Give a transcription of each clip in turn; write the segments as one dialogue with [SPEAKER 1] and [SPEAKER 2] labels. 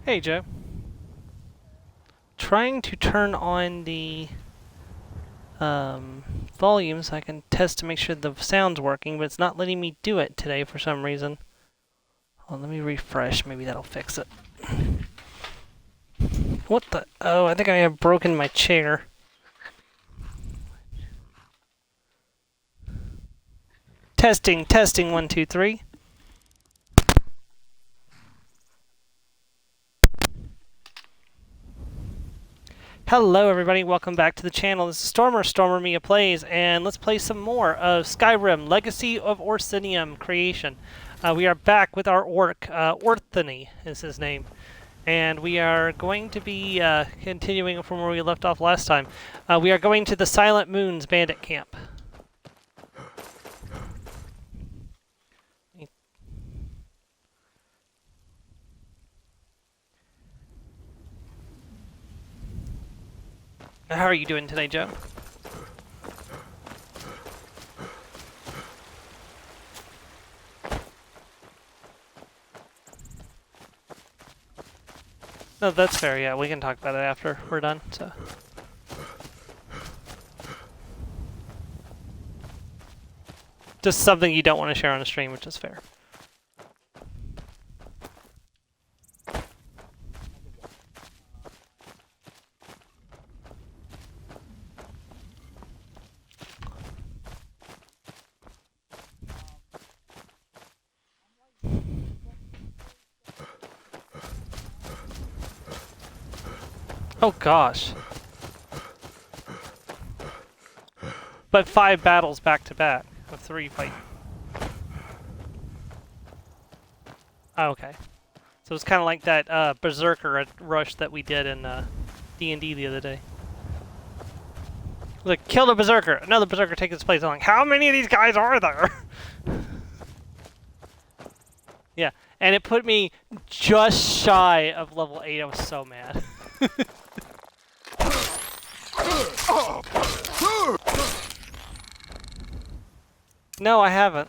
[SPEAKER 1] Hey, Joe. Trying to turn on the volume so I can test to make sure the sound's working, but it's not letting me do it today for some reason. Oh, let me refresh. Maybe that'll fix it. What the? Oh, I think I have broken my chair. Testing, testing, 1, 2, 3. Hello everybody, welcome back to the channel. This is Stormer Mia Plays, and let's play some more of Skyrim, Legacy of Orsinium creation. We are back with our orc, Orthony is his name. And we are going to be continuing from where we left off last time. We are going to the Silent Moons bandit camp. How are you doing today, Joe? No, that's fair, yeah. We can talk about it after we're done, so. Just something you don't want to share on a stream, which is fair. Oh gosh. But 5 battles back to back, with 3 fighting. Oh, okay. So it's kind of like that Berserker rush that we did in D&D the other day. Like, kill the Berserker! Another Berserker takes its place. I'm like, how many of these guys are there? Yeah, and it put me just shy of level 8. I was so mad. No, I haven't.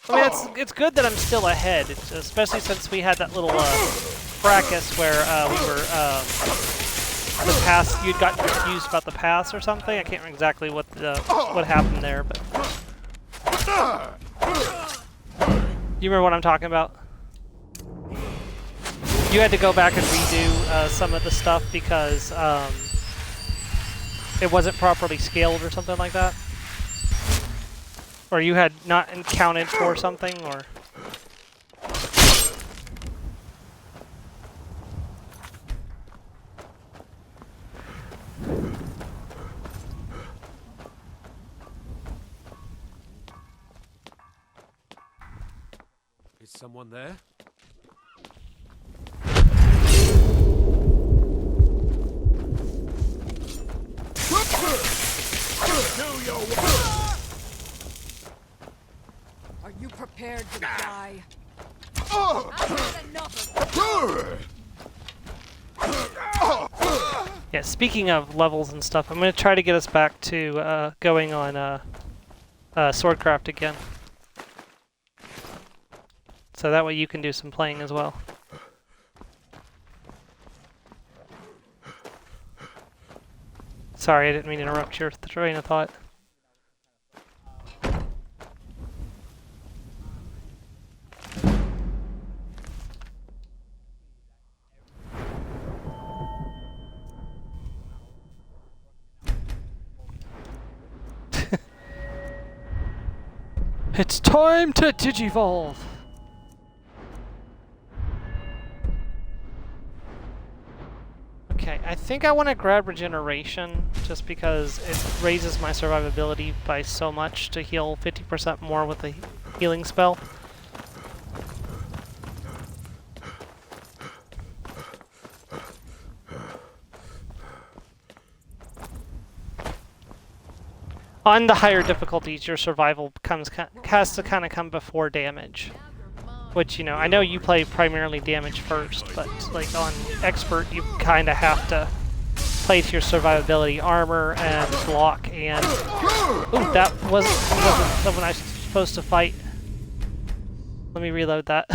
[SPEAKER 1] I mean, it's good that I'm still ahead, especially since we had that little fracas where we were the pass. You'd gotten confused about the pass or something. I can't remember exactly what happened there, but you remember what I'm talking about? You had to go back and redo some of the stuff because it wasn't properly scaled or something like that. Or you had not accounted for something, or...
[SPEAKER 2] Is someone there?
[SPEAKER 3] Are you prepared to die? I've had enough of
[SPEAKER 1] Yeah, speaking of levels and stuff, I'm going to try to get us back to going on Swordcraft again. So that way you can do some playing as well. Sorry, I didn't mean to interrupt your train of thought. It's time to digivolve! Okay, I think I want to grab regeneration just because it raises my survivability by so much to heal 50% more with the healing spell. On the higher difficulties, your survival has to kind of come before damage. Which, you know, I know you play primarily damage first, but like on expert, you kind of have to play to your survivability, armor and block. And ooh, that wasn't someone I was supposed to fight. Let me reload that.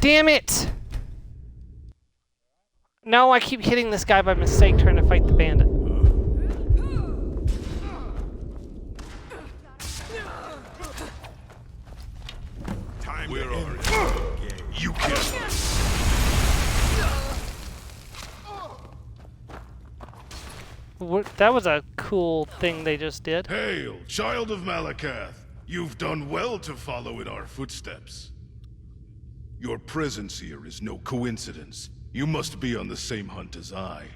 [SPEAKER 1] Damn it! No, I keep hitting this guy by mistake trying to fight the bandit.
[SPEAKER 4] Where are you? You can't.
[SPEAKER 1] That was a cool thing they just did.
[SPEAKER 4] Hail, child of Malakath. You've done well to follow in our footsteps. Your presence here is no coincidence. You must be on the same hunt as I.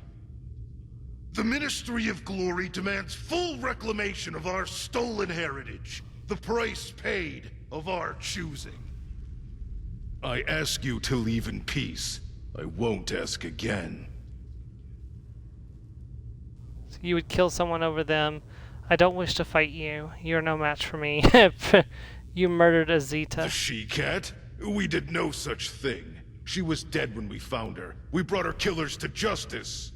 [SPEAKER 4] The Ministry of Glory demands full reclamation of our stolen heritage. The price paid of our choosing. I ask you to leave in peace. I won't ask again.
[SPEAKER 1] So you would kill someone over them. I don't wish to fight you. You're no match for me. You murdered Azita.
[SPEAKER 4] The she-cat? We did no such thing. She was dead when we found her. We brought her killers to justice.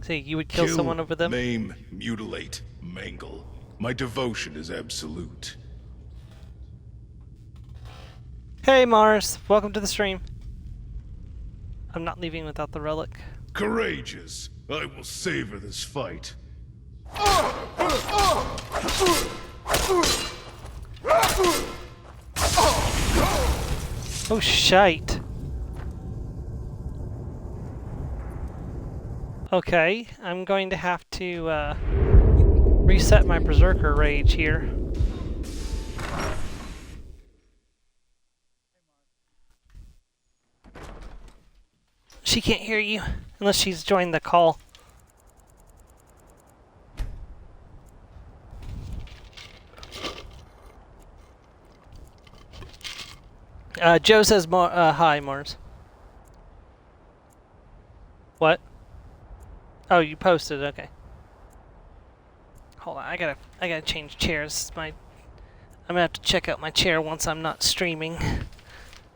[SPEAKER 1] See, you would kill someone over them?
[SPEAKER 4] Maim, mutilate, mangle. My devotion is absolute.
[SPEAKER 1] Hey Mars, welcome to the stream. I'm not leaving without the relic.
[SPEAKER 4] Courageous. I will savor this fight.
[SPEAKER 1] Oh, shite. Okay, I'm going to have to reset my Berserker Rage here. She can't hear you unless she's joined the call. Joe says, hi, Mars. What? Oh, you posted, okay. Hold on, I gotta change chairs. I'm gonna have to check out my chair once I'm not streaming.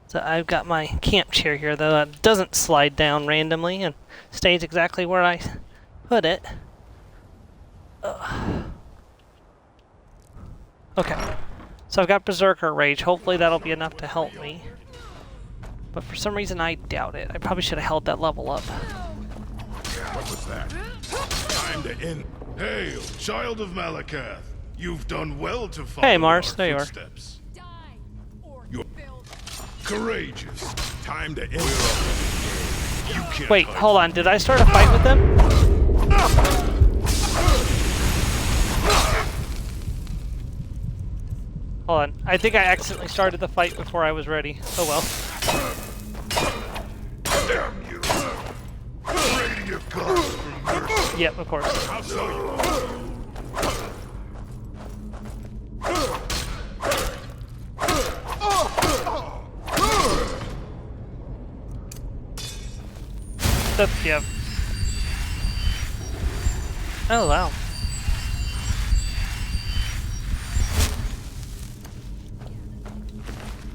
[SPEAKER 1] So I've got my camp chair here, though, that doesn't slide down randomly and stays exactly where I put it. Okay. So I've got Berserker Rage. Hopefully that'll be enough to help me. But for some reason I doubt it. I probably should have held that level up.
[SPEAKER 4] What was that? Time to end. Hail, child of Malakath. You've done well to follow
[SPEAKER 1] Hey, Mars.
[SPEAKER 4] our
[SPEAKER 1] There you are.
[SPEAKER 4] footsteps.
[SPEAKER 3] Die, or
[SPEAKER 4] You're
[SPEAKER 3] build.
[SPEAKER 4] courageous. Time to end. You can't
[SPEAKER 1] Wait,
[SPEAKER 4] hide.
[SPEAKER 1] hold on. Did I start a fight with them? Hold on. I think I accidentally started the fight before I was ready. Oh well.
[SPEAKER 4] Damn you! Radiant gods for mercy.
[SPEAKER 1] Yep, of course.
[SPEAKER 4] I'll show you.
[SPEAKER 1] That's, yeah. Oh, wow.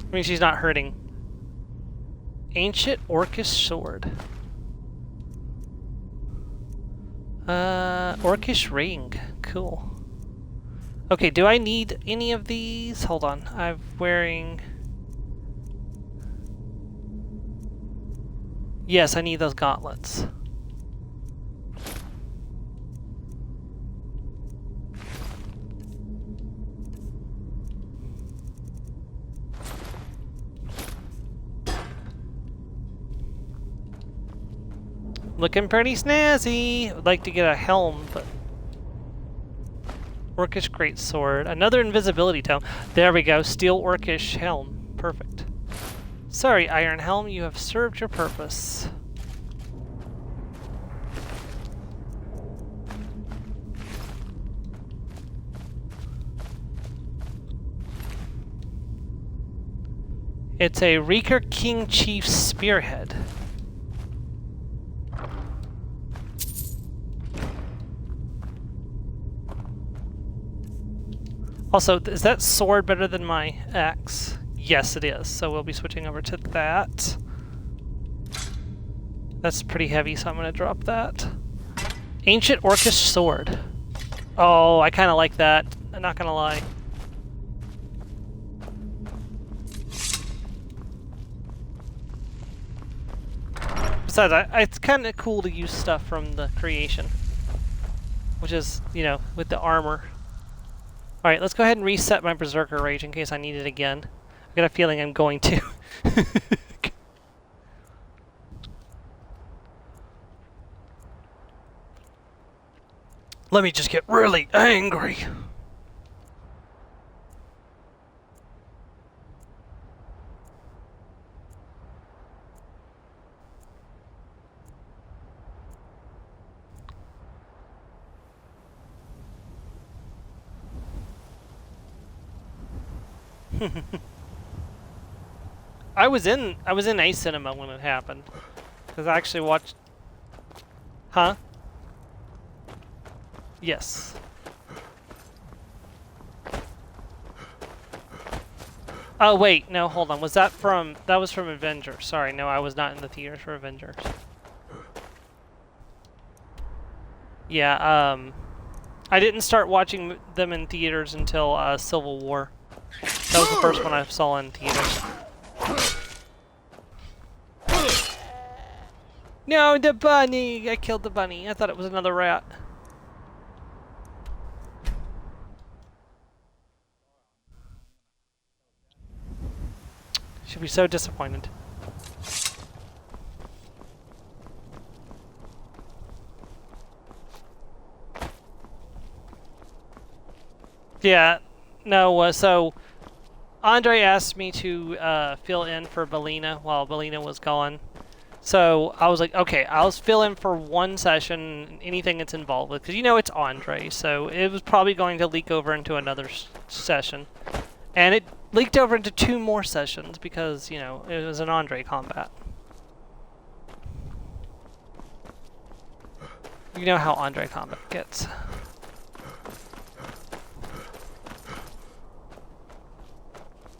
[SPEAKER 1] I mean, she's not hurting. Ancient Orcish Sword. Orcish Ring. Cool. Okay, do I need any of these? Hold on. I'm wearing... Yes, I need those gauntlets. Looking pretty snazzy. I'd like to get a helm, but... Orcish Greatsword. Another invisibility tome. There we go. Steel Orcish Helm. Perfect. Sorry, Iron Helm, you have served your purpose. It's a Reeker King Chief Spearhead. Also, is that sword better than my axe? Yes, it is. So we'll be switching over to that. That's pretty heavy, so I'm going to drop that. Ancient Orcish Sword. Oh, I kind of like that. I'm not going to lie. Besides, it's kind of cool to use stuff from the creation. Which is, you know, with the armor. Alright, let's go ahead and reset my Berserker Rage in case I need it again. I've got a feeling I'm going to. Let me just get really angry. I was in a cinema when it happened, because I actually watched. Huh? Yes. Oh wait, no, hold on. Was that from? That was from Avengers. Sorry, no, I was not in the theaters for Avengers. Yeah, I didn't start watching them in theaters until Civil War. That was the first one I saw in theaters. No, the bunny! I killed the bunny. I thought it was another rat. Should be so disappointed. Yeah, no, so Andre asked me to fill in for Belina while Belina was gone. So I was like, okay, I'll fill in for one session, anything it's involved with, because you know it's Andre, so it was probably going to leak over into another session. And it leaked over into 2 more sessions because, you know, it was an Andre combat. You know how Andre combat gets.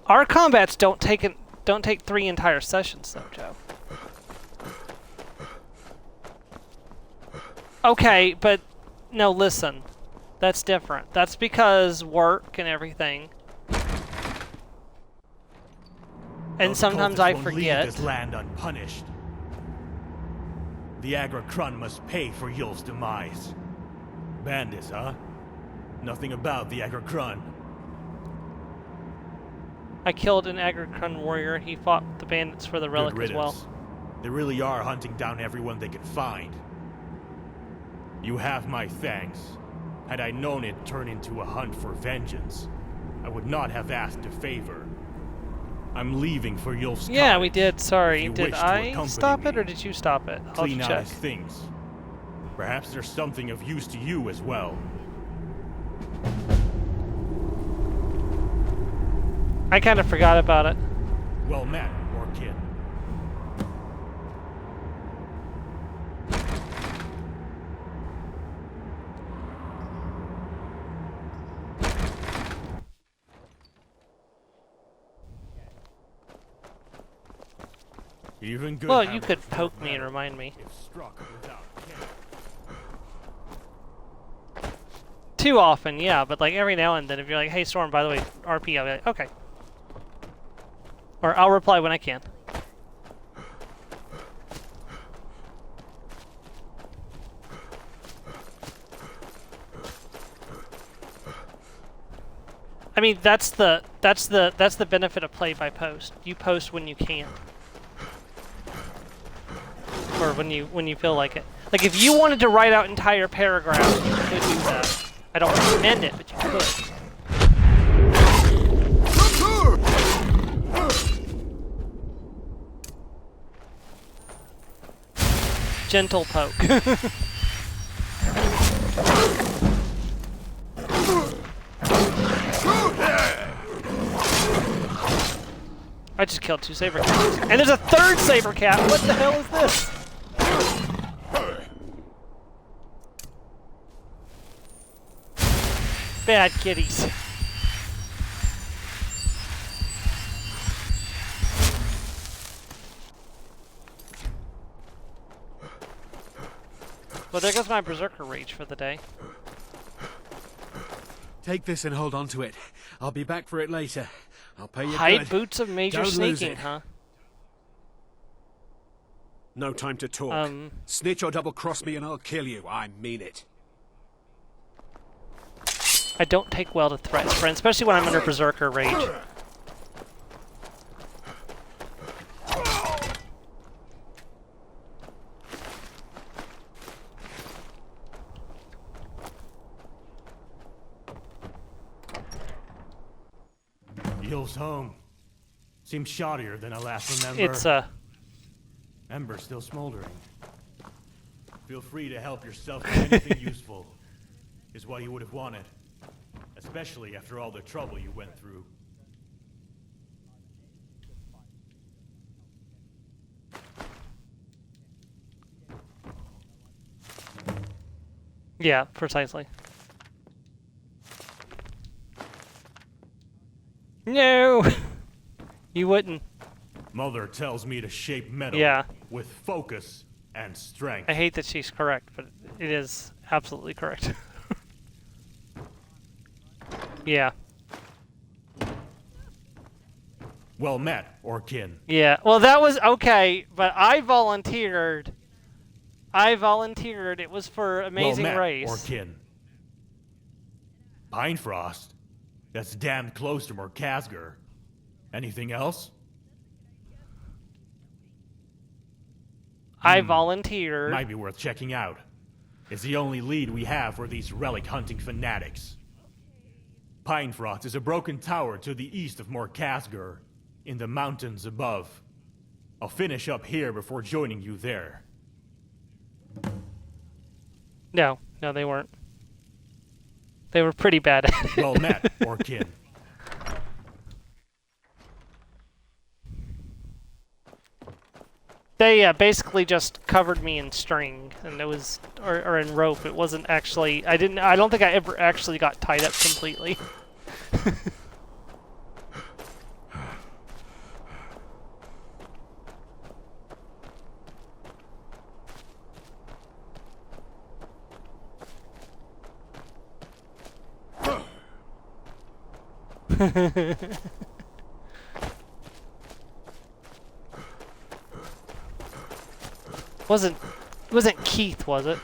[SPEAKER 1] Our combats don't take 3 entire sessions though, Joe. Okay, but no, listen. That's different. That's because work and everything. And sometimes I forget.
[SPEAKER 5] Leave this land unpunished. The Agracrun must pay for Yulf's demise. Bandits, huh? Nothing about the Agracrun.
[SPEAKER 1] I killed an Agracrun warrior. He fought the bandits for the relic as well.
[SPEAKER 5] They really are hunting down everyone they can find. You have my thanks. Had I known it'd turn into a hunt for vengeance, I would not have asked a favor. I'm leaving for Yulf's
[SPEAKER 1] Yeah,
[SPEAKER 5] cottage.
[SPEAKER 1] we did. Sorry.
[SPEAKER 5] If you
[SPEAKER 1] Did
[SPEAKER 5] wish to
[SPEAKER 1] I
[SPEAKER 5] accompany
[SPEAKER 1] stop it
[SPEAKER 5] me,
[SPEAKER 1] or did you stop it? I'll
[SPEAKER 5] clean out
[SPEAKER 1] check.
[SPEAKER 5] his things. Perhaps there's something of use to you as well.
[SPEAKER 1] I kind of forgot about it.
[SPEAKER 5] Well met, Orchid. Even good
[SPEAKER 1] Well, you
[SPEAKER 5] habits
[SPEAKER 1] could
[SPEAKER 5] work
[SPEAKER 1] poke me and
[SPEAKER 5] better
[SPEAKER 1] remind me.
[SPEAKER 5] if struck without care.
[SPEAKER 1] Too often, yeah, but like every now and then if you're like, hey Storm, by the way, RP, I'll be like, okay. Or I'll reply when I can. I mean, that's the benefit of play by post. You post when you can. Or when you feel like it. Like if you wanted to write out entire paragraphs, you could do that. I don't recommend it, but you could. Gentle poke. I just killed killed 2 saber cats. And there's a 3rd saber cat! What the hell is this? Bad kitties. Well, there goes my berserker rage for the day.
[SPEAKER 2] Take this and hold on to it. I'll be back for it later. I'll pay you
[SPEAKER 1] Hide
[SPEAKER 2] good.
[SPEAKER 1] boots of major
[SPEAKER 2] Don't lose
[SPEAKER 1] sneaking,
[SPEAKER 2] it.
[SPEAKER 1] huh?
[SPEAKER 2] No time to talk. Snitch or double-cross me and I'll kill you. I mean it.
[SPEAKER 1] I don't take well to threats, friend, especially when I'm under berserker rage.
[SPEAKER 5] Yul's home. Seems shoddier than I last remember.
[SPEAKER 1] It's,
[SPEAKER 5] Ember's still smoldering. Feel free to help yourself to anything useful, is what you would have wanted. Especially after all the trouble you went through.
[SPEAKER 1] yeah, precisely. No! You wouldn't.
[SPEAKER 5] Mother tells me to shape metal
[SPEAKER 1] Yeah.
[SPEAKER 5] with focus and strength.
[SPEAKER 1] I hate that she's correct, but it is absolutely correct. Yeah.
[SPEAKER 5] Well met, Orkin.
[SPEAKER 1] Yeah. Well, that was okay, but I volunteered. It was for Amazing
[SPEAKER 5] well met,
[SPEAKER 1] Race.
[SPEAKER 5] Orkin. Pinefrost? That's damned close to Murkazgar. Anything else?
[SPEAKER 1] I volunteered.
[SPEAKER 5] Might be worth checking out. It's the only lead we have for these relic hunting fanatics. Pinefrost is a broken tower to the east of Murkazgar, in the mountains above. I'll finish up here before joining you there.
[SPEAKER 1] No, they weren't. They were pretty bad at it.
[SPEAKER 5] Well met, Orkin.
[SPEAKER 1] They basically just covered me in string, and it was, or in rope. It wasn't actually. I don't think I ever actually got tied up completely. wasn't Keith, was it?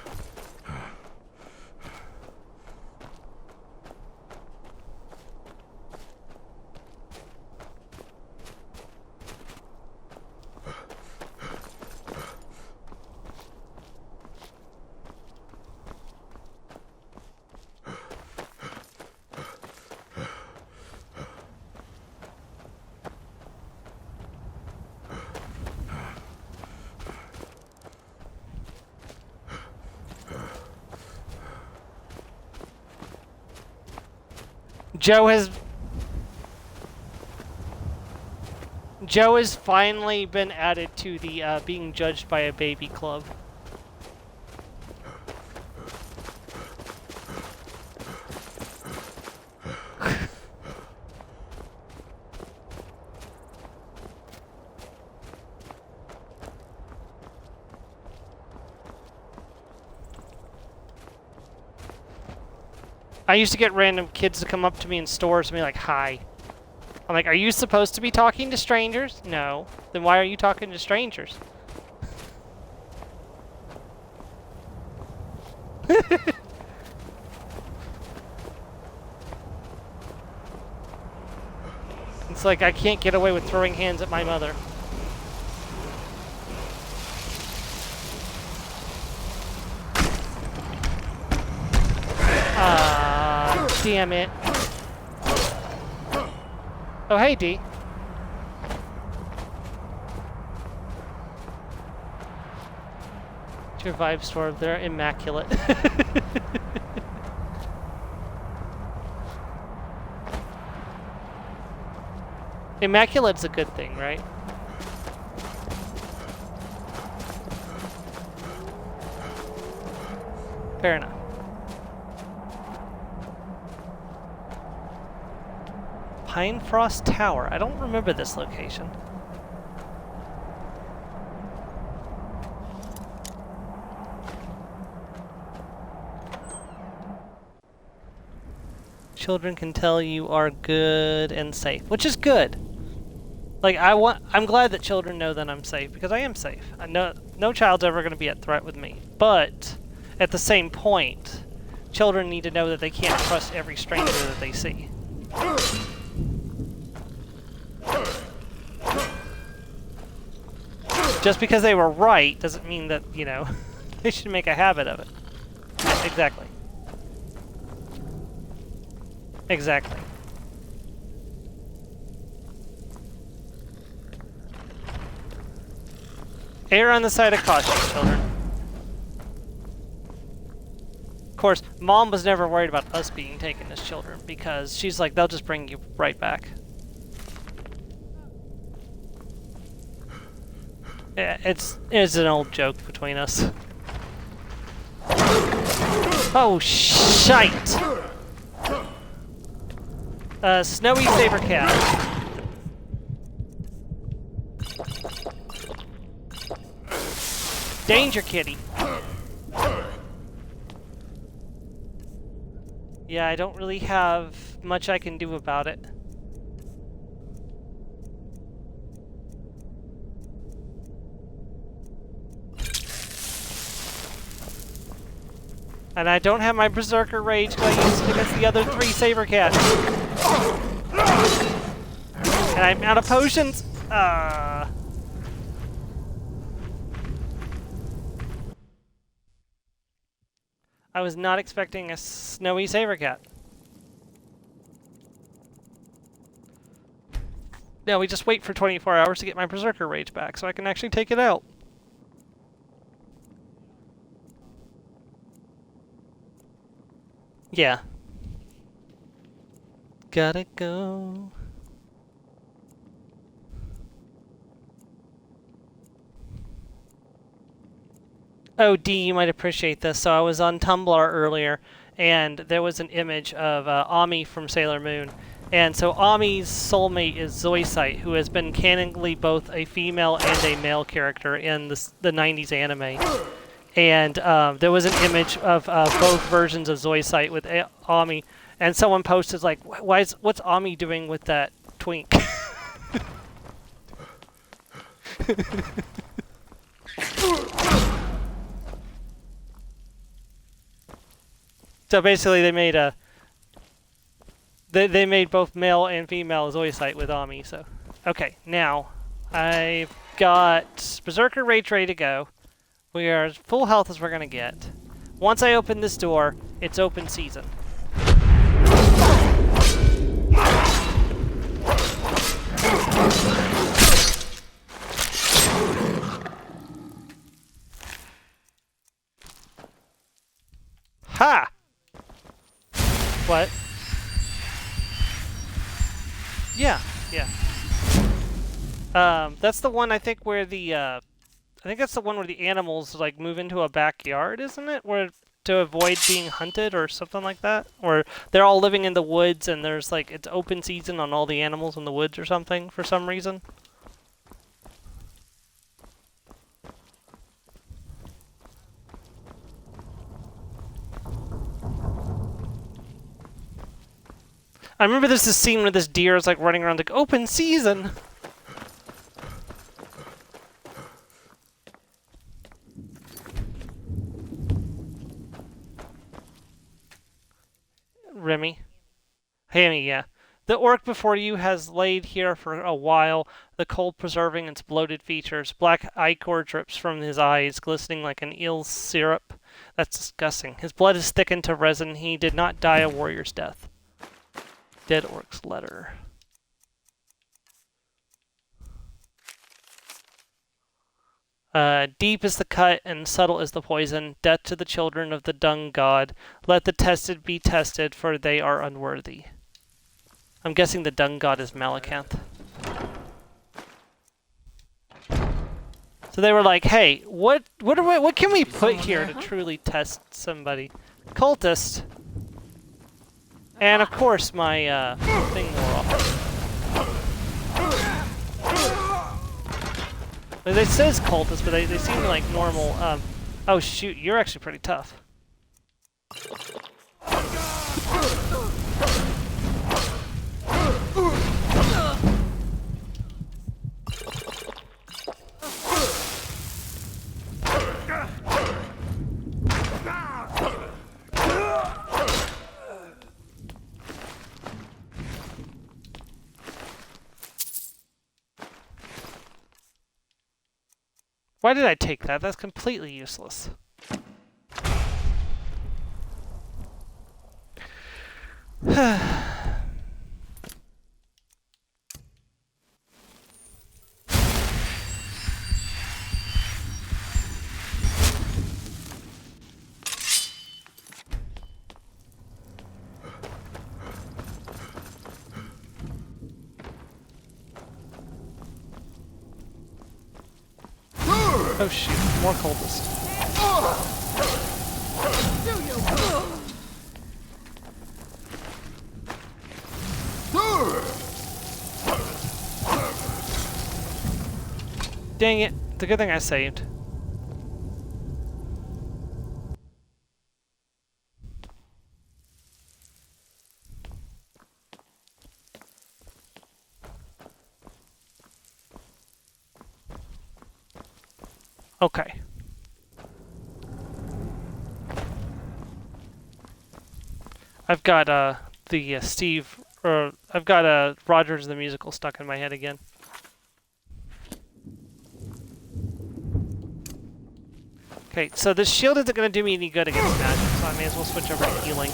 [SPEAKER 1] Joe has finally been added to the being judged by a baby club. I used to get random kids to come up to me in stores and be like, "Hi." I'm like, "Are you supposed to be talking to strangers?" "No." "Then why are you talking to strangers?" It's like I can't get away with throwing hands at my mother. Damn it. Oh, hey, D. Your vibe store, they're immaculate. Immaculate's a good thing, right? Fair enough. Pine Frost Tower. I don't remember this location. Children can tell you are good and safe, which is good. Like I'm glad that children know that I'm safe because I am safe. I know no child's ever going to be at threat with me. But at the same point, children need to know that they can't trust every stranger that they see. Just because they were right doesn't mean that, you know, they should make a habit of it. Exactly. Exactly. Err on the side of caution, children. Of course, Mom was never worried about us being taken as children because she's like, they'll just bring you right back. Yeah, it's an old joke between us. Oh, shite! Snowy saber cat. Danger kitty. Yeah, I don't really have much I can do about it. And I don't have my Berserker Rage because I used it against the other 3 Saber Cats. And I'm out of potions! I was not expecting a snowy Saber Cat. Now we just wait for 24 hours to get my Berserker Rage back so I can actually take it out. Yeah. Gotta go. Oh, D, you might appreciate this. So I was on Tumblr earlier, and there was an image of Ami from Sailor Moon. And so Ami's soulmate is Zoisite, who has been canonically both a female and a male character in the 90s anime. And there was an image of both versions of Zoisite with Ami, and someone posted like, "What's Ami doing with that twink?" So basically, they made they made both male and female Zoisite with Ami. So okay, now I've got Berserker Rage ready to go. We are as full health as we're gonna get. Once I open this door, it's open season. Ha! What? Yeah, yeah. That's the one I think where the I think that's the one where the animals like move into a backyard, isn't it? Where to avoid being hunted or something like that? Or they're all living in the woods and there's like it's open season on all the animals in the woods or something for some reason. I remember there's this scene where this deer is like running around like open season. Remy. Hammy, yeah. The orc before you has laid here for a while, the cold preserving its bloated features. Black ichor drips from his eyes, glistening like an eel's syrup. That's disgusting. His blood is thickened to resin. He did not die a warrior's death. Dead orc's letter. Deep is the cut and subtle is the poison. Death to the children of the dung god. Let the tested be tested, for they are unworthy. I'm guessing the dung god is Malakanth. Is So they were like, "Hey, what can we put here to truly test somebody?" Cultist. And of course, my thing wore off. It says cultist, but they seem like normal. Oh shoot, you're actually pretty tough. Why did I take that? That's completely useless. Oh shoot, more cultists. Dang it, it's a good thing I saved. Okay. I've got the Steve, or I've got Rogers the Musical stuck in my head again. Okay, so this shield isn't going to do me any good against magic, so I may as well switch over to healing.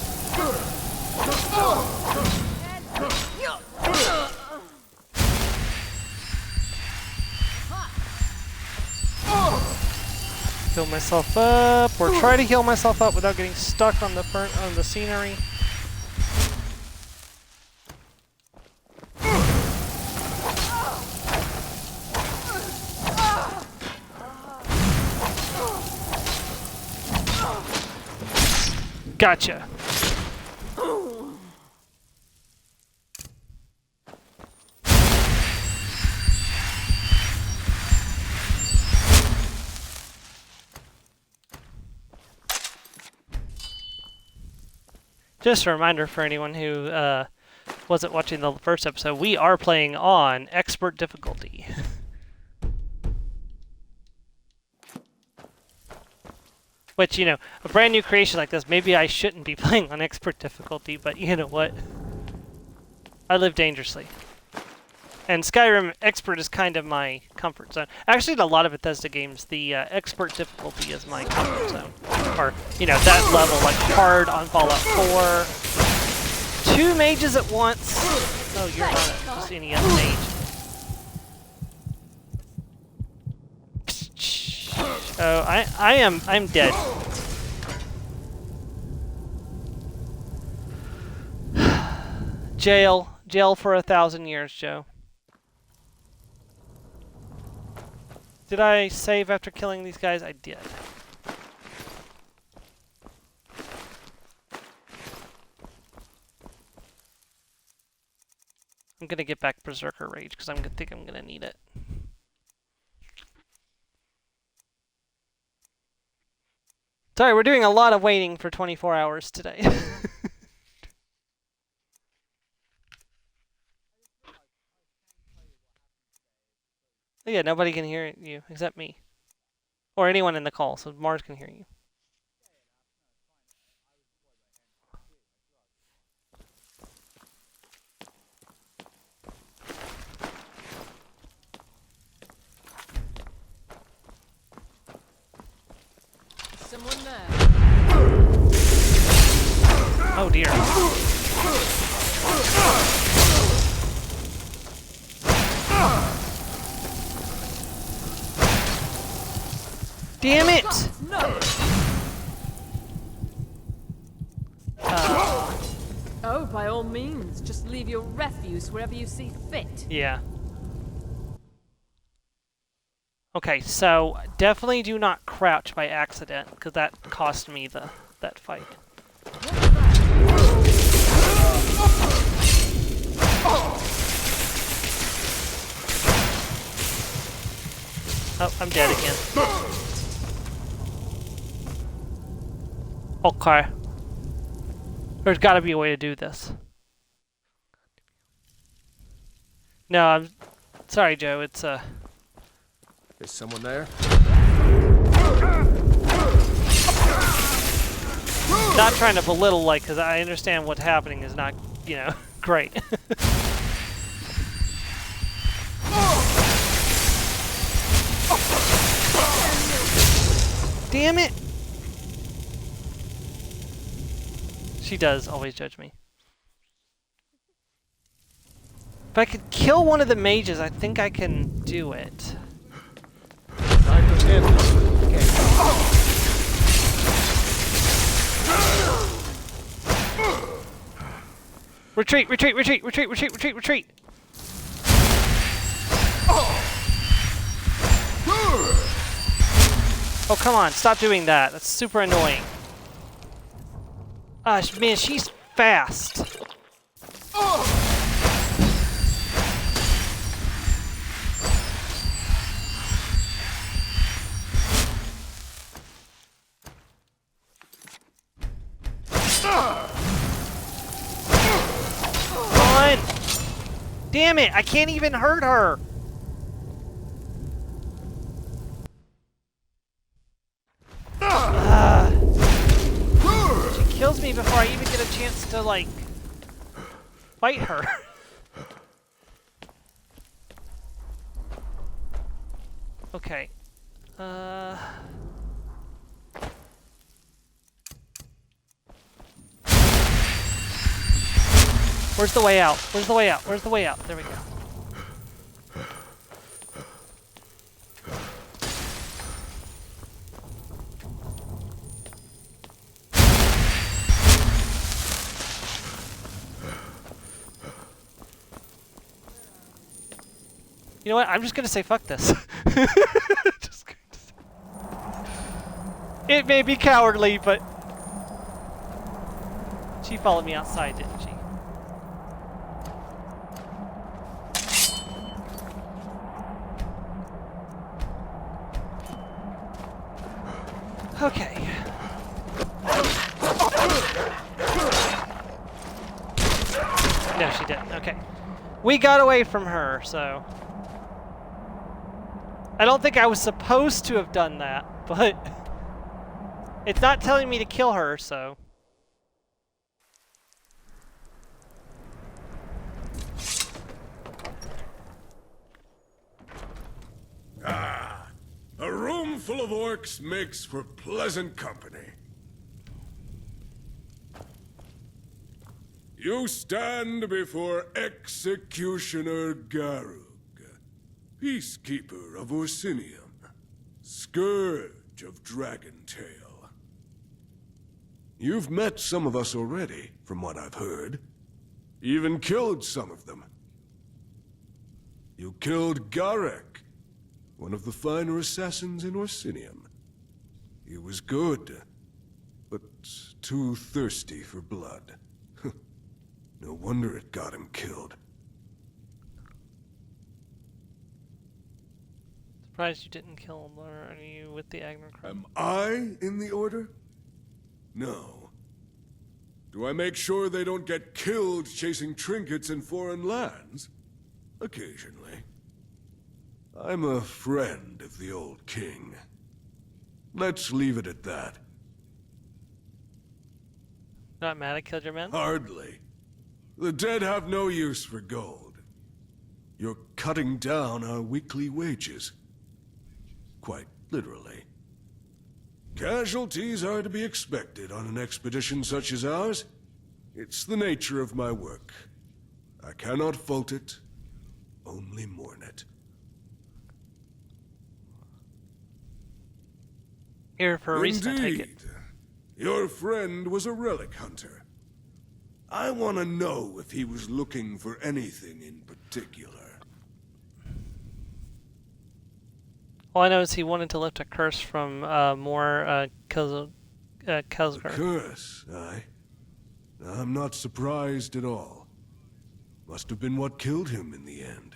[SPEAKER 1] Heal myself up, or try to heal myself up without getting stuck on the scenery. Gotcha. Just a reminder for anyone who wasn't watching the first episode, we are playing on expert difficulty. Which, you know, a brand new creation like this, maybe I shouldn't be playing on expert difficulty, but you know what? I live dangerously. And Skyrim Expert is kind of my comfort zone. Actually, in a lot of Bethesda games, the expert difficulty is my comfort zone. Or, you know, that level, like hard on Fallout 4. 2 mages at once. No, you're not just any other mage. Oh, I'm dead. Jail for 1,000 years, Joe. Did I save after killing these guys? I did. I'm gonna get back Berserker Rage because I think I'm gonna need it. Sorry, we're doing a lot of waiting for 24 hours today. Yeah, nobody can hear you except me. Or anyone in the call, so Mars can hear you.
[SPEAKER 3] Someone there.
[SPEAKER 1] Oh dear. Damn it!
[SPEAKER 3] No. Oh, by all means, just leave your refuse wherever you see fit.
[SPEAKER 1] Yeah. Okay, so definitely do not crouch by accident, because that cost me that fight. Oh, I'm dead again. Okay. There's gotta be a way to do this. No, I'm sorry, Joe. It's
[SPEAKER 6] Is someone there?
[SPEAKER 1] not trying to belittle, like, because I understand what's happening is not, you know, great. Damn it! She does always judge me. If I could kill one of the mages, I think I can do it.
[SPEAKER 6] Time to end this. Okay.
[SPEAKER 1] Retreat, retreat, retreat, retreat, retreat, retreat, retreat! Oh, come on, stop doing that. That's super annoying. Man, she's fast. Come on! Damn it, I can't even hurt her! She kills me before I even get a chance to, like, fight her. Okay. Where's the way out? Where's the way out? Where's the way out? There we go. You know what? I'm just gonna say fuck this. Just going to say. It may be cowardly, but she followed me outside, didn't she? Okay. No, she didn't. Okay. We got away from her, so... I don't think I was supposed to have done that, but... It's not telling me to kill her, so...
[SPEAKER 4] A room full of orcs makes for pleasant company. You stand before Executioner Garug, Peacekeeper of Orsinium, Scourge of Dragentail. You've met some of us already, from what I've heard. Even killed some of them. You killed Garek, one of the finer assassins in Orsinium. He was good, but too thirsty for blood. No wonder it got him killed.
[SPEAKER 1] Surprised you didn't kill him, or are you with the Agnercrum?
[SPEAKER 4] Am I in the Order? No. Do I make sure they don't get killed chasing trinkets in foreign lands? Occasionally. I'm a friend of the old king. Let's leave it at that.
[SPEAKER 1] Not mad I killed your men?
[SPEAKER 4] Hardly. The dead have no use for gold. You're cutting down our weekly wages. Quite literally. Casualties are to be expected on an expedition such as ours. It's the nature of my work. I cannot fault it, only mourn it.
[SPEAKER 1] Here for a reason, I take it.
[SPEAKER 4] Indeed. Your friend was a relic hunter. I want to know if he was looking for anything in particular.
[SPEAKER 1] All I know is he wanted to lift a curse from more Kelsgar.
[SPEAKER 7] Curse, aye? I'm not surprised at all. Must have been what killed him in the end.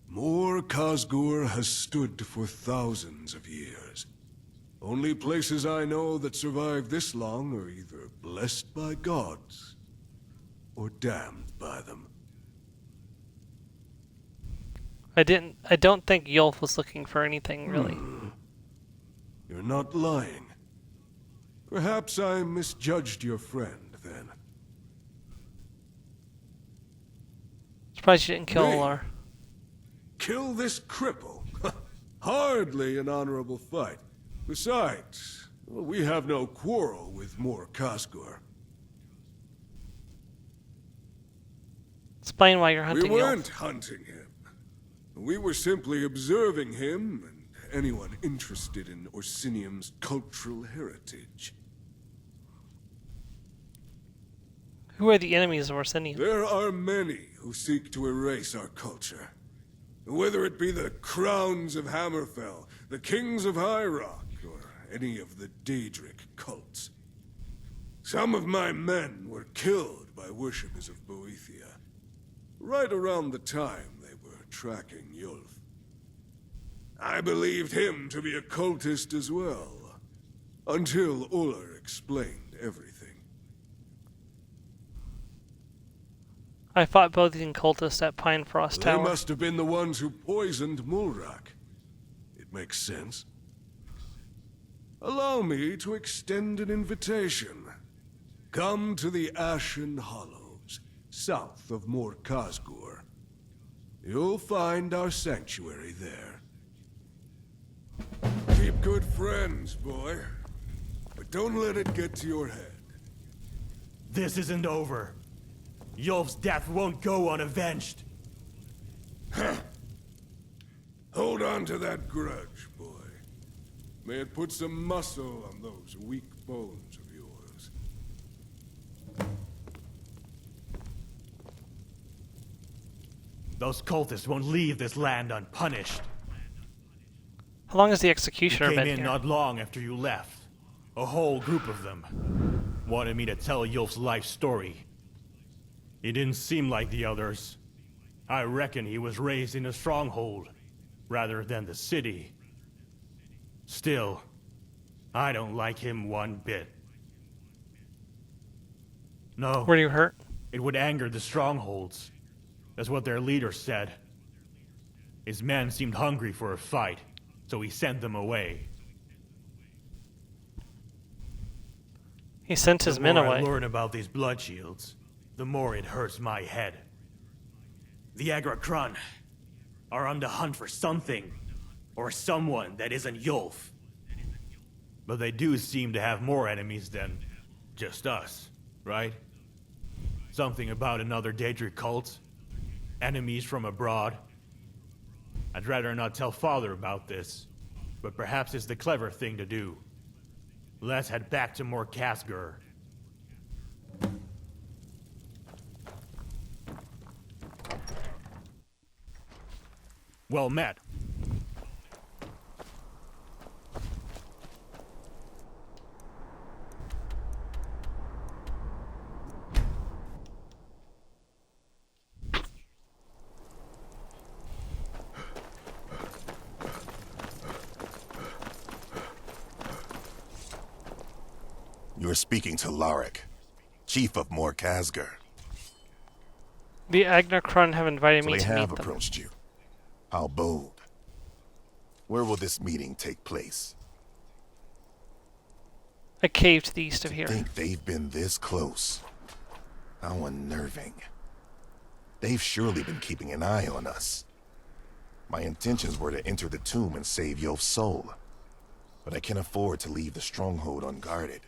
[SPEAKER 7] Mor Khazgur has stood for thousands of years. Only places I know that survive this long are either blessed by gods or damned by them.
[SPEAKER 1] I don't think Yulf was looking for anything, really.
[SPEAKER 7] You're not lying. Perhaps I misjudged your friend, then.
[SPEAKER 1] Surprised you didn't kill
[SPEAKER 7] Me?
[SPEAKER 1] Alar.
[SPEAKER 7] Kill this cripple? Hardly an honorable fight. Besides, we have no quarrel with Mor Khazgur.
[SPEAKER 1] Explain why you're hunting
[SPEAKER 7] We weren't
[SPEAKER 1] Yulf.
[SPEAKER 7] hunting him. We were simply observing him and anyone interested in Orsinium's cultural heritage.
[SPEAKER 1] Who are the enemies of Orsinium?
[SPEAKER 7] There are many who seek to erase our culture. Whether it be the crowns of Hammerfell, the kings of High Rock, or any of the Daedric cults. Some of my men were killed by worshippers of Boethia, right around the time they were tracking Yulf. I believed him to be a cultist as well, until Uller explained everything.
[SPEAKER 1] I fought both the cultists at Pine Frost
[SPEAKER 7] They
[SPEAKER 1] Tower.
[SPEAKER 7] must have been the ones who poisoned Mulrak. It makes sense. Allow me to extend an invitation. Come to the Ashen Hollows, south of Mor Khazgur. You'll find our sanctuary there. Keep good friends, boy. But don't let it get to your head.
[SPEAKER 5] This isn't over. Yulf's death won't go unavenged.
[SPEAKER 7] Hold on to that grudge, boy. May it put some muscle on those weak bones of yours.
[SPEAKER 5] Those cultists won't leave this land unpunished.
[SPEAKER 1] How long has the
[SPEAKER 5] They
[SPEAKER 1] executioner
[SPEAKER 5] came
[SPEAKER 1] been
[SPEAKER 5] in
[SPEAKER 1] here?
[SPEAKER 5] not long after you left. A whole group of them. Wanted me to tell Yulf's life story. He didn't seem like the others. I reckon he was raised in a stronghold, rather than the city. Still, I don't like him one bit. No,
[SPEAKER 1] Were you hurt?
[SPEAKER 5] it would anger the strongholds. That's what their leader said. His men seemed hungry for a fight, so he sent them away.
[SPEAKER 1] He sent his men
[SPEAKER 5] The more
[SPEAKER 1] away.
[SPEAKER 5] I learn about these blood shields, the more it hurts my head. The Agrakron are on the hunt for something, or someone that isn't Yulf. But they do seem to have more enemies than just us, right? Something about another Daedric cult? Enemies from abroad? I'd rather not tell Father about this, but perhaps it's the clever thing to do. Let's head back to Mor Khazgur. Well met.
[SPEAKER 8] You're speaking to Larek, chief of Mor Khazgur.
[SPEAKER 1] The Agnakrun have invited
[SPEAKER 8] So
[SPEAKER 1] me
[SPEAKER 8] they
[SPEAKER 1] to
[SPEAKER 8] have
[SPEAKER 1] meet them.
[SPEAKER 8] approached you. How bold. Where will this meeting take place?
[SPEAKER 1] A cave to the east of here.
[SPEAKER 8] Think they've been this close. How unnerving. They've surely been keeping an eye on us. My intentions were to enter the tomb and save Yulf's soul. But I can't afford to leave the stronghold unguarded.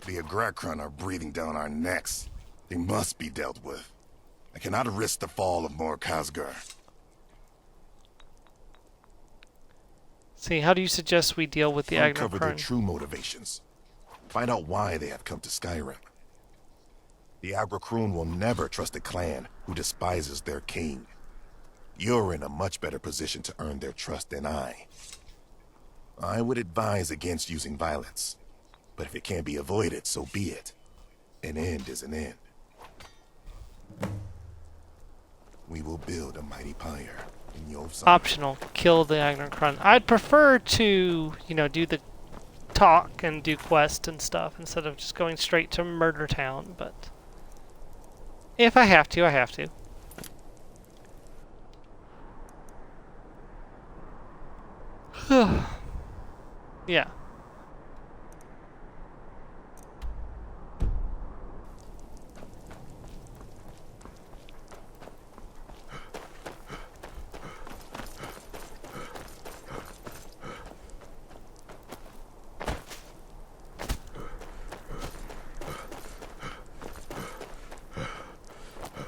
[SPEAKER 8] The Agrakron are breathing down our necks. They must be dealt with. I cannot risk the fall of Mor Khazgur.
[SPEAKER 1] See, how do you suggest we deal with the
[SPEAKER 8] Uncover their
[SPEAKER 1] Agnakrun?
[SPEAKER 8] true motivations. Find out why they have come to Skyrim. The Agrakron will never trust a clan who despises their king. You're in a much better position to earn their trust than I. I would advise against using violence. But if it can't be avoided, so be it. An end is an end. We will build a mighty pyre in Yov's honor.
[SPEAKER 1] Optional. Kill the Agnicron. I'd prefer to, you know, do the talk and do quest and stuff instead of just going straight to Murder Town, but if I have to, I have to. Yeah.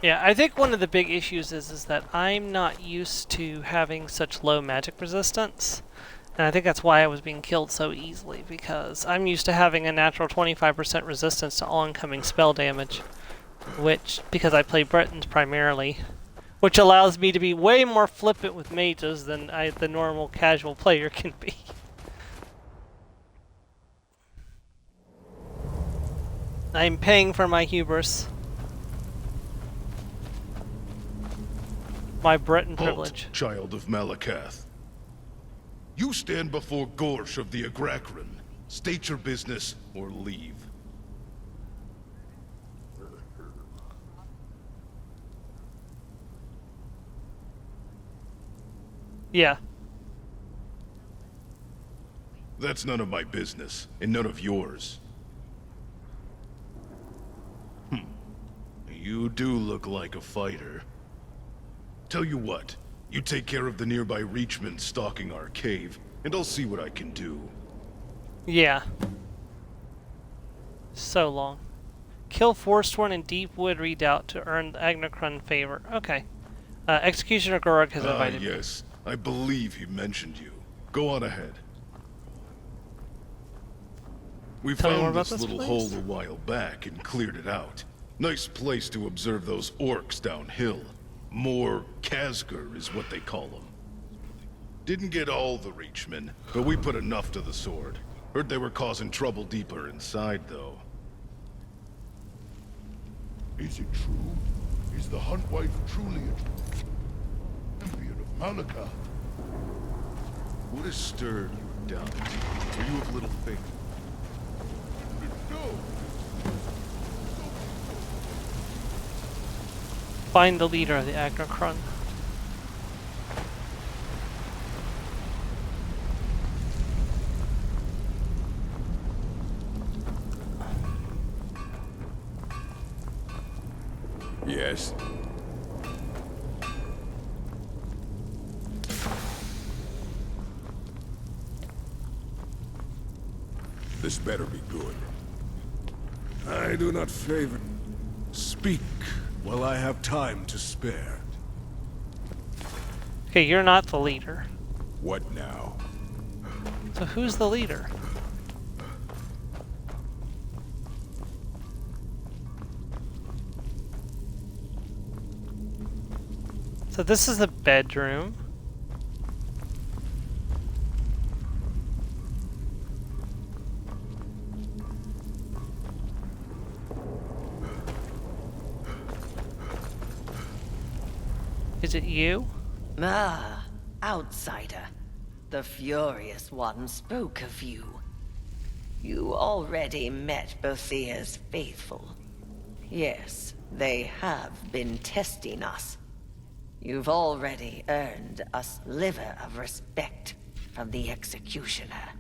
[SPEAKER 1] Yeah, I think one of the big issues is that I'm not used to having such low magic resistance. And I think that's why I was being killed so easily, because I'm used to having a natural 25% resistance to all incoming spell damage, which, because I play Britons primarily, which allows me to be way more flippant with mages than the normal casual player can be. I'm paying for my hubris. My Breton privilege.
[SPEAKER 4] Halt, child of Malakath. You stand before Gorsh of the Agrakron. State your business or leave.
[SPEAKER 1] Yeah.
[SPEAKER 4] That's none of my business, and none of yours. You do look like a fighter. Tell you what, you take care of the nearby Reachmen stalking our cave, and I'll see what I can do.
[SPEAKER 1] Yeah. So long. Kill Forsworn in Deepwood Redoubt to earn the Agnicron favor. Okay. Executioner Gorg has invited me.
[SPEAKER 4] Yes. I believe he mentioned you. Go on ahead. We
[SPEAKER 1] Tell me more
[SPEAKER 4] found
[SPEAKER 1] about
[SPEAKER 4] this
[SPEAKER 1] this
[SPEAKER 4] little
[SPEAKER 1] place?
[SPEAKER 4] hole a while back and cleared it out. Nice place to observe those orcs downhill. More Khazgar is what they call them. Didn't get all the Reachmen, but we put enough to the sword. Heard they were causing trouble deeper inside, though.
[SPEAKER 9] Is it true? Is the Hunt Wife truly a champion of Malakath?
[SPEAKER 4] What has stirred you down? Are you of little faith?
[SPEAKER 9] No.
[SPEAKER 1] Find the leader of the Agnicron.
[SPEAKER 7] Yes. This better be good. I do not favor. Speak while I have time to spare.
[SPEAKER 1] Okay, you're not the leader.
[SPEAKER 7] What now?
[SPEAKER 1] So who's the leader? So this is the bedroom. Is it you?
[SPEAKER 10] Ah, outsider. The Furious One spoke of you. You already met Bothia's faithful. Yes, they have been testing us. You've already earned a sliver of respect from the Executioner.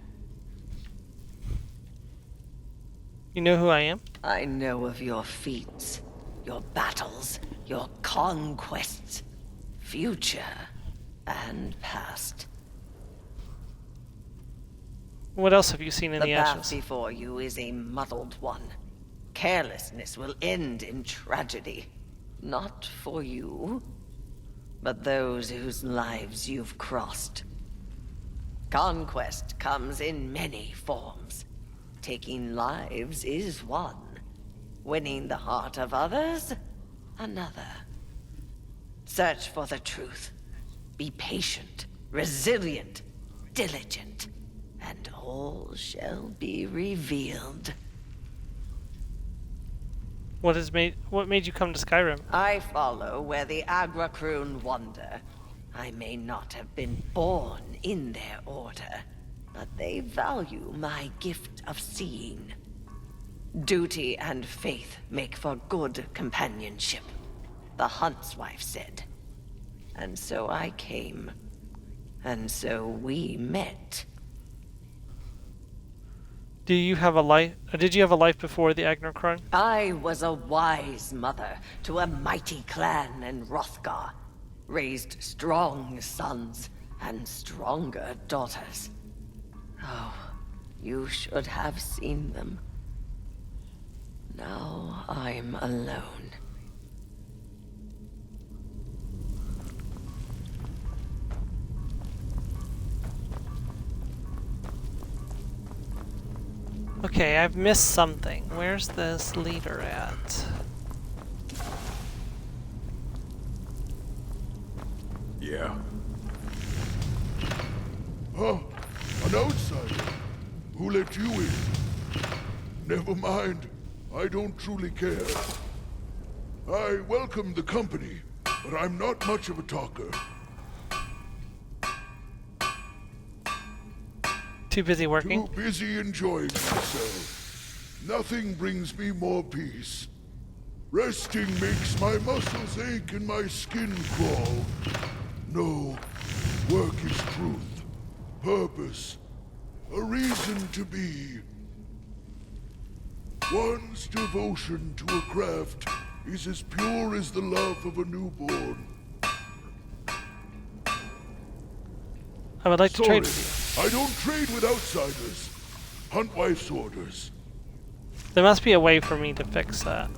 [SPEAKER 1] You know who I am?
[SPEAKER 10] I know of your feats, your battles, your conquests, future and past.
[SPEAKER 1] What else have you seen in the
[SPEAKER 10] path
[SPEAKER 1] ashes?
[SPEAKER 10] before you is a muddled one. Carelessness will end in tragedy. Not for you, but those whose lives you've crossed. Conquest comes in many forms. Taking lives is one. Winning the heart of others, another. Search for the truth. Be patient, resilient, diligent, and all shall be revealed.
[SPEAKER 1] What made you come to Skyrim?
[SPEAKER 10] I follow where the Agracrune wander. I may not have been born in their order, but they value my gift of seeing. Duty and faith make for good companionship, the huntswife said. And so I came. And so we met.
[SPEAKER 1] Do you have a life? Did you have a life before the Agracrune?
[SPEAKER 10] I was a wise mother to a mighty clan in Hrothgar. Raised strong sons and stronger daughters. Oh, you should have seen them. Now I'm alone.
[SPEAKER 1] Okay, I've missed something. Where's this leader at?
[SPEAKER 2] Yeah.
[SPEAKER 9] Huh? An outsider? Who let you in? Never mind. I don't truly care. I welcome the company, but I'm not much of a talker.
[SPEAKER 1] Too busy working?
[SPEAKER 9] Too busy enjoying myself. Nothing brings me more peace. Resting makes my muscles ache and my skin crawl. No, work is truth, purpose, a reason to be. One's devotion to a craft is as pure as the love of a newborn.
[SPEAKER 1] I would like to trade with
[SPEAKER 9] I don't trade with outsiders. Huntwife's orders.
[SPEAKER 1] you. There must be a way for me to fix that.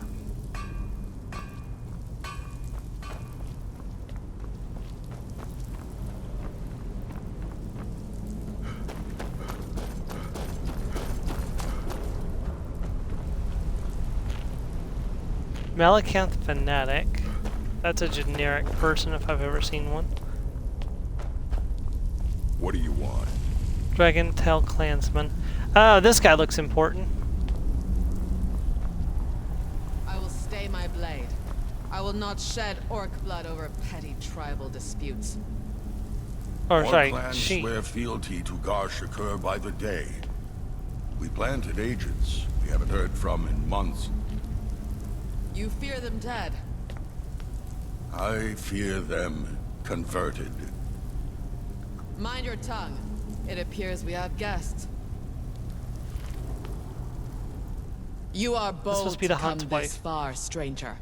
[SPEAKER 1] Malacanth Fanatic. That's a generic person if I've ever seen one.
[SPEAKER 2] What do you want?
[SPEAKER 1] Dragon Tail Clansman. Oh, this guy looks important.
[SPEAKER 3] I will stay my blade. I will not shed orc blood over petty tribal disputes.
[SPEAKER 1] Or
[SPEAKER 11] Our
[SPEAKER 1] sorry,
[SPEAKER 11] clans
[SPEAKER 1] she.
[SPEAKER 11] swear fealty to Gar Shakur by the day. We planted agents we haven't heard from in months.
[SPEAKER 3] You fear them dead.
[SPEAKER 11] I fear them converted.
[SPEAKER 3] Mind your tongue. It appears we have guests. You are bold
[SPEAKER 1] must be the
[SPEAKER 3] to come
[SPEAKER 1] hunt
[SPEAKER 3] this
[SPEAKER 1] wife.
[SPEAKER 3] far, stranger.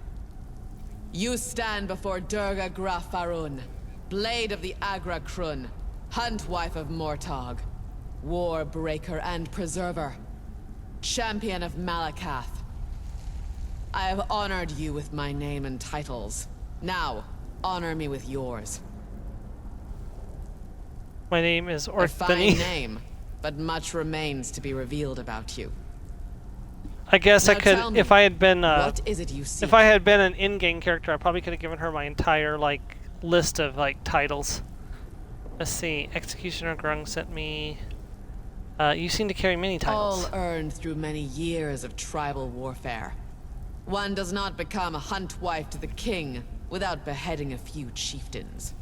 [SPEAKER 3] You stand before Durga Grafarun, blade of the Agracrune, hunt wife of Mortog, war breaker and preserver, champion of Malacath. I have honored you with my name and titles. Now, honor me with yours.
[SPEAKER 1] My name is
[SPEAKER 3] A fine
[SPEAKER 1] Orthony.
[SPEAKER 3] name, but much remains to be revealed about you.
[SPEAKER 1] I guess I
[SPEAKER 3] Now tell
[SPEAKER 1] could,
[SPEAKER 3] me,
[SPEAKER 1] if I had been,
[SPEAKER 3] what is it you seek?
[SPEAKER 1] if I had been an in-game character, I probably could have given her my entire like list of like titles. Let's see, Executioner Grung sent me. You seem to carry many titles.
[SPEAKER 3] All earned through many years of tribal warfare. One does not become a hunt wife to the king without beheading a few chieftains.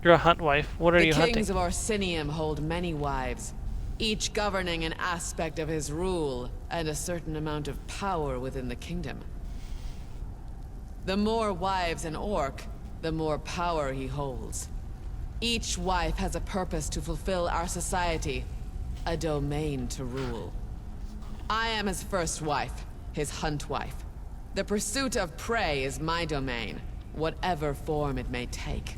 [SPEAKER 1] You're a hunt wife. What are you
[SPEAKER 3] The
[SPEAKER 1] hunting?
[SPEAKER 3] kings of Orsinium hold many wives, each governing an aspect of his rule and a certain amount of power within the kingdom. The more wives an orc, the more power he holds. Each wife has a purpose to fulfill our society, a domain to rule. I am his first wife, his hunt wife. The pursuit of prey is my domain, whatever form it may take.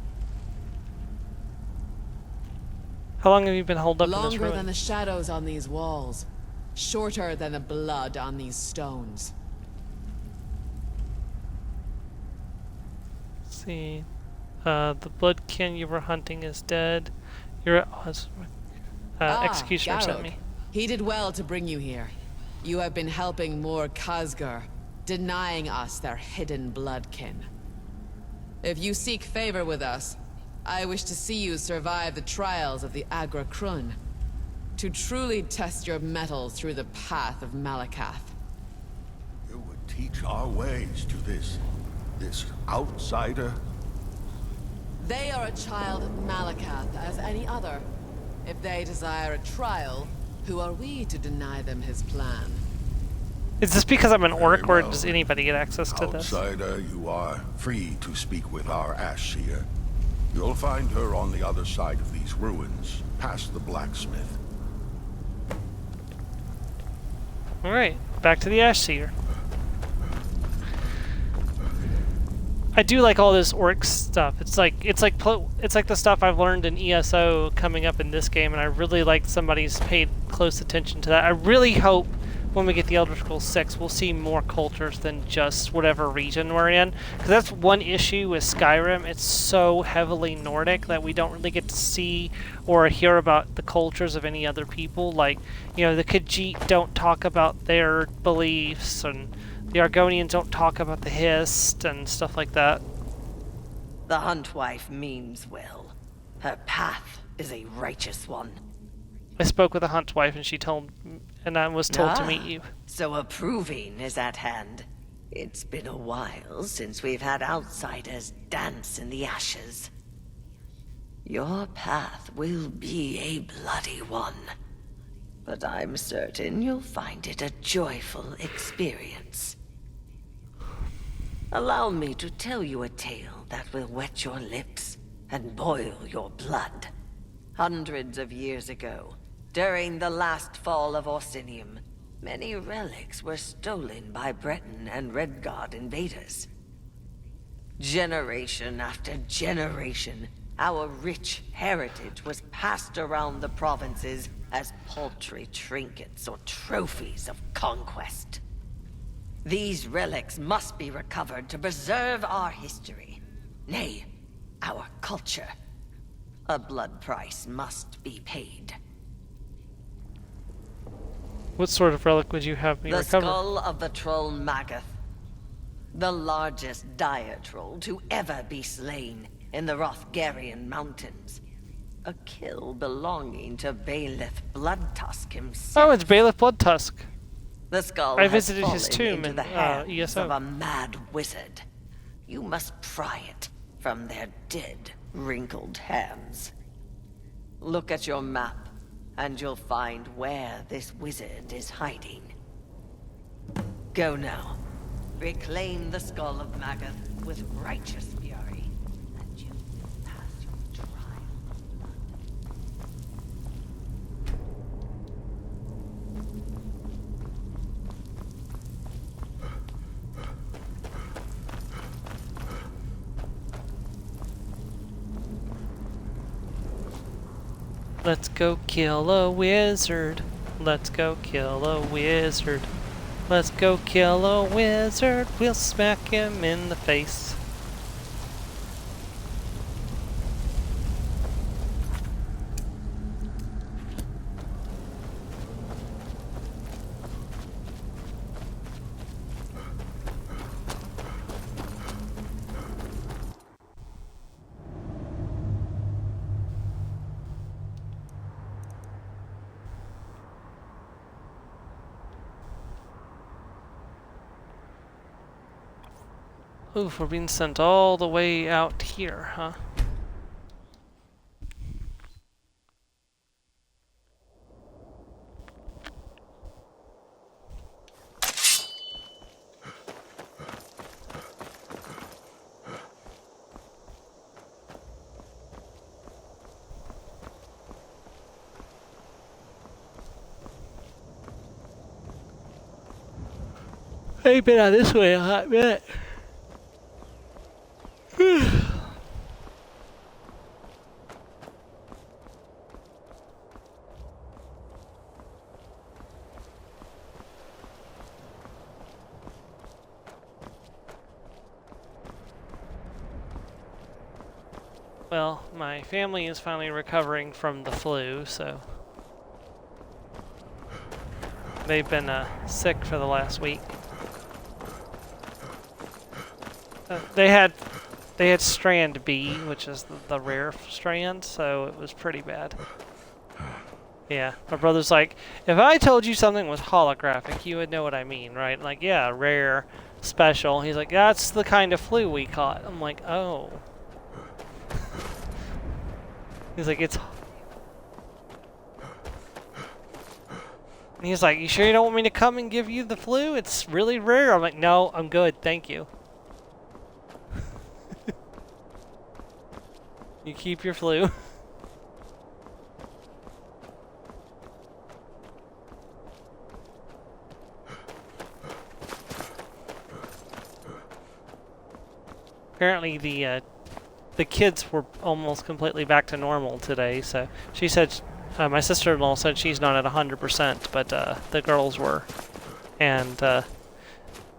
[SPEAKER 1] How long have you been holed up in this
[SPEAKER 3] Longer
[SPEAKER 1] ruin?
[SPEAKER 3] than the shadows on these walls. Shorter than the blood on these stones.
[SPEAKER 1] Let's see. The bloodkin you were hunting is dead. You're at Executioner sent
[SPEAKER 3] Garrod.
[SPEAKER 1] me.
[SPEAKER 3] He did well to bring you here. You have been helping more Khazgar, denying us their hidden bloodkin. If you seek favor with us, I wish to see you survive the trials of the Agra Krun. To truly test your mettle through the path of Malakath.
[SPEAKER 11] You would teach our ways to this outsider?
[SPEAKER 3] They are a child of Malakath as any other. If they desire a trial, who are we to deny them his plan?
[SPEAKER 1] Is this because I'm an orc,
[SPEAKER 11] Very
[SPEAKER 1] or
[SPEAKER 11] well.
[SPEAKER 1] does anybody get access to this?
[SPEAKER 11] Outsider, you are free to speak with our Ash Seer. You'll find her on the other side of these ruins, past the blacksmith.
[SPEAKER 1] Alright, back to the Ash Seer. I do like all this orc stuff. It's like the stuff I've learned in ESO coming up in this game, and I really like somebody's paid close attention to that. I really hope when we get the Elder Scrolls 6, we'll see more cultures than just whatever region we're in. Because that's one issue with Skyrim. It's so heavily Nordic that we don't really get to see or hear about the cultures of any other people. Like, you know, the Khajiit don't talk about their beliefs, and the Argonians don't talk about the Hist and stuff like that.
[SPEAKER 10] The Huntwife means well. Her path is a righteous one.
[SPEAKER 1] I spoke with a Huntwife, and she told, and I was told to meet you.
[SPEAKER 10] So a proving is at hand. It's been a while since we've had outsiders dance in the ashes. Your path will be a bloody one, but I'm certain you'll find it a joyful experience. Allow me to tell you a tale that will wet your lips and boil your blood. Hundreds of years ago, during the last fall of Orsinium, many relics were stolen by Breton and Redguard invaders. Generation after generation, our rich heritage was passed around the provinces as paltry trinkets or trophies of conquest. These relics must be recovered to preserve our history, nay, our culture. A blood price must be paid.
[SPEAKER 1] What sort of relic would you have me
[SPEAKER 10] The
[SPEAKER 1] recover?
[SPEAKER 10] skull of the troll Magath. The largest dire troll to ever be slain in the Rothgarian mountains. A kill belonging to Bailiff Bloodtusk himself.
[SPEAKER 1] Oh, it's Bailiff Bloodtusk.
[SPEAKER 10] The skull
[SPEAKER 1] I
[SPEAKER 10] has
[SPEAKER 1] visited his
[SPEAKER 10] fallen
[SPEAKER 1] tomb
[SPEAKER 10] into
[SPEAKER 1] in
[SPEAKER 10] the hands
[SPEAKER 1] ESO.
[SPEAKER 10] of a mad wizard. You must pry it from their dead, wrinkled hands. Look at your map, and you'll find where this wizard is hiding. Go now. Reclaim the skull of Magath with righteous fury, and you will pass your trial.
[SPEAKER 1] Let's go kill a wizard. Let's go kill a wizard. Let's go kill a wizard. We'll smack him in the face. Oof, we're being sent all the way out here, huh? I ain't been out this way a hot minute. Well, my family is finally recovering from the flu, so they've been sick for the last week. They had They had strand B, which is the rare strand, so it was pretty bad. Yeah, my brother's like, if I told you something was holographic, you would know what I mean, right? Like, yeah, rare, special. He's like, that's the kind of flu we caught. I'm like, oh. He's like, it's... And he's like, you sure you don't want me to come and give you the flu? It's really rare. I'm like, no, I'm good, thank you. You keep your flu. Apparently the kids were almost completely back to normal today, so she said, my sister-in-law said she's not at 100%, but the girls were. And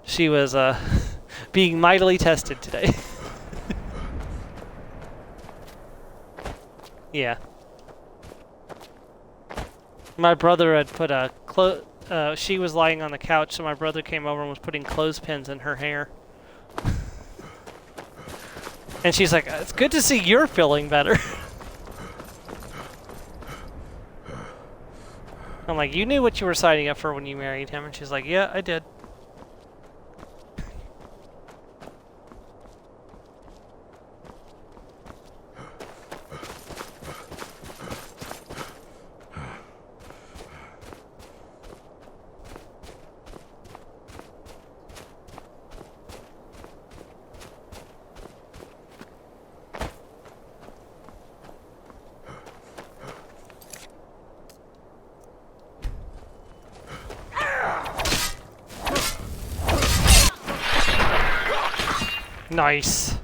[SPEAKER 1] she was being mightily tested today. Yeah. My brother had put a she was lying on the couch, so my brother came over and was putting clothespins in her hair. And she's like, it's good to see you're feeling better. I'm like, you knew what you were signing up for when you married him. And she's like, yeah, I did. Nice.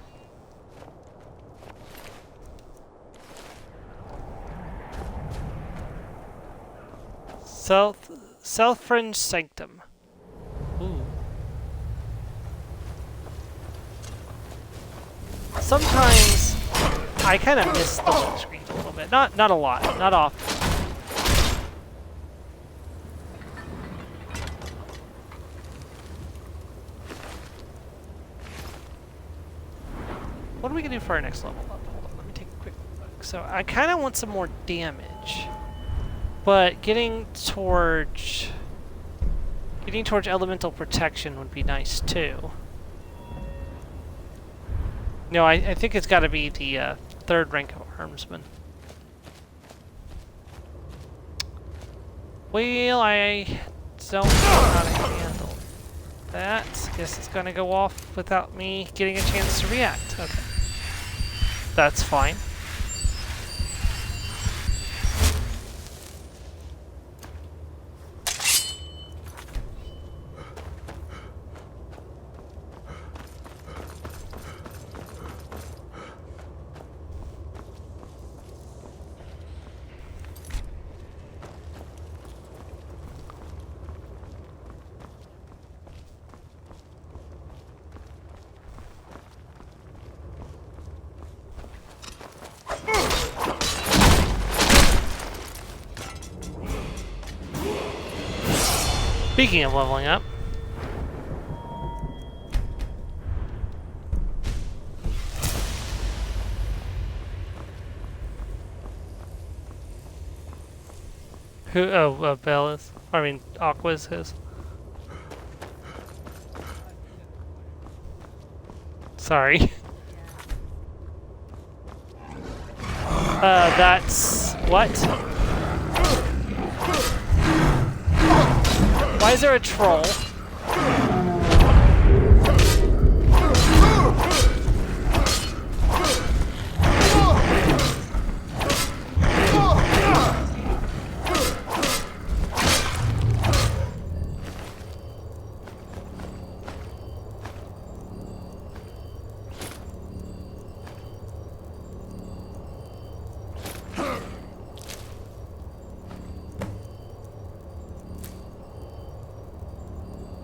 [SPEAKER 1] South Fringe Sanctum. Ooh. Sometimes I kind of miss the load screen a little bit. Not a lot. Not often. What are we gonna do for our next level up? Hold on, let me take a quick look. So I kind of want some more damage, but getting towards elemental protection would be nice too. No, I think it's got to be the third rank of armsman. Well, I don't know how to handle that. Guess it's gonna go off without me getting a chance to react. Okay. That's fine. Speaking of leveling up, who? Oh, Bella's. I mean, Aqua's his. Sorry. That's what? Why is there a troll?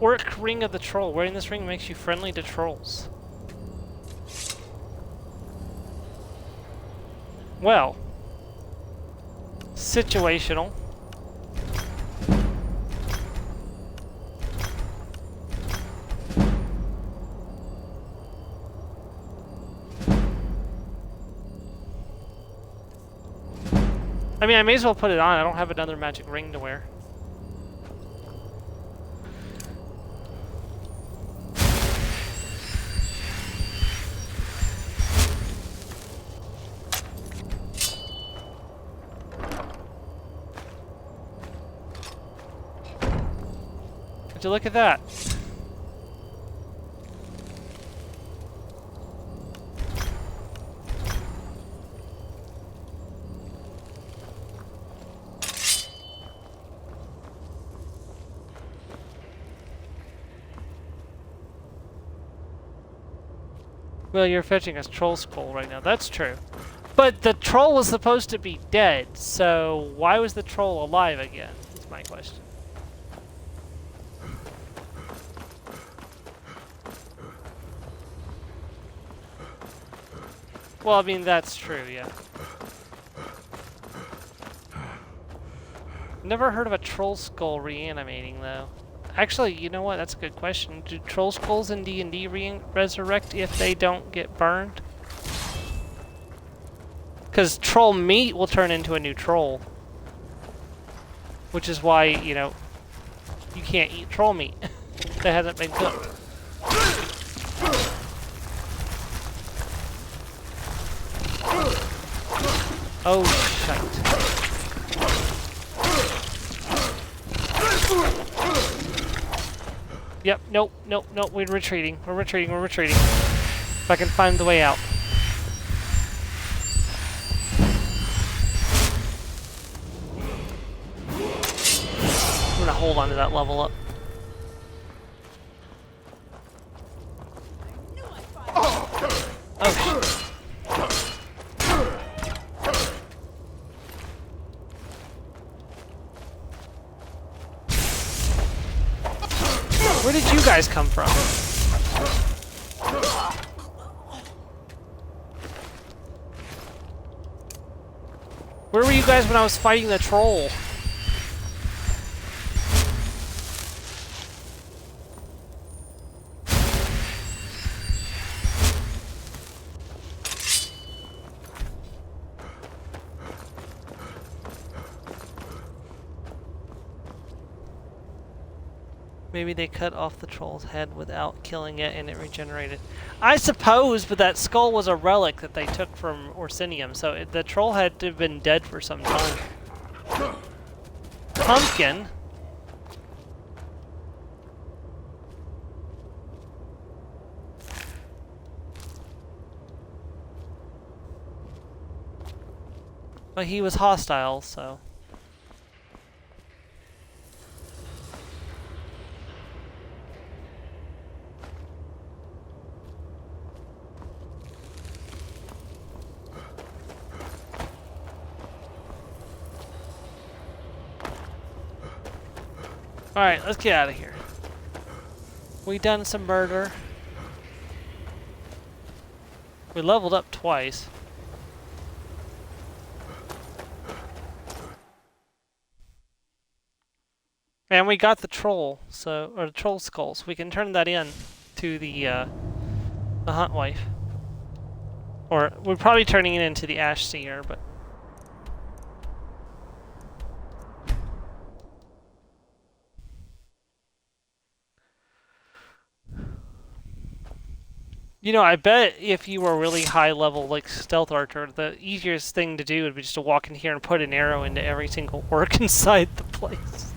[SPEAKER 1] Orc Ring of the Troll. Wearing this ring makes you friendly to trolls. Well, situational. I mean, I may as well put it on. I don't have another magic ring to wear. Would you look at that? Well, you're fetching a troll skull right now. That's true. But the troll was supposed to be dead, so why was the troll alive again? That's my question. Well, I mean, that's true, yeah. Never heard of a troll skull reanimating, though. Actually, you know what? That's a good question. Do troll skulls in D&D resurrect if they don't get burned? Because troll meat will turn into a new troll. Which is why, you know, you can't eat troll meat that hasn't been cooked. Oh, shite. Yep, nope, we're retreating. We're retreating. If I can find the way out. I'm gonna hold on to that level up. Oh, shit. Where did you guys come from? Where were you guys when I was fighting the troll? Maybe they cut off the troll's head without killing it and it regenerated. I suppose, but that skull was a relic that they took from Orsinium, so the troll had to have been dead for some time. Pumpkin? But he was hostile, so... Alright, let's get out of here. We done some murder. We leveled up twice. And we got the troll, so or the troll skull, so we can turn that in to the hunt wife. Or we're probably turning it into the Ash Seer, but you know, I bet if you were really high level, like Stealth Archer, the easiest thing to do would be just to walk in here and put an arrow into every single orc inside the place.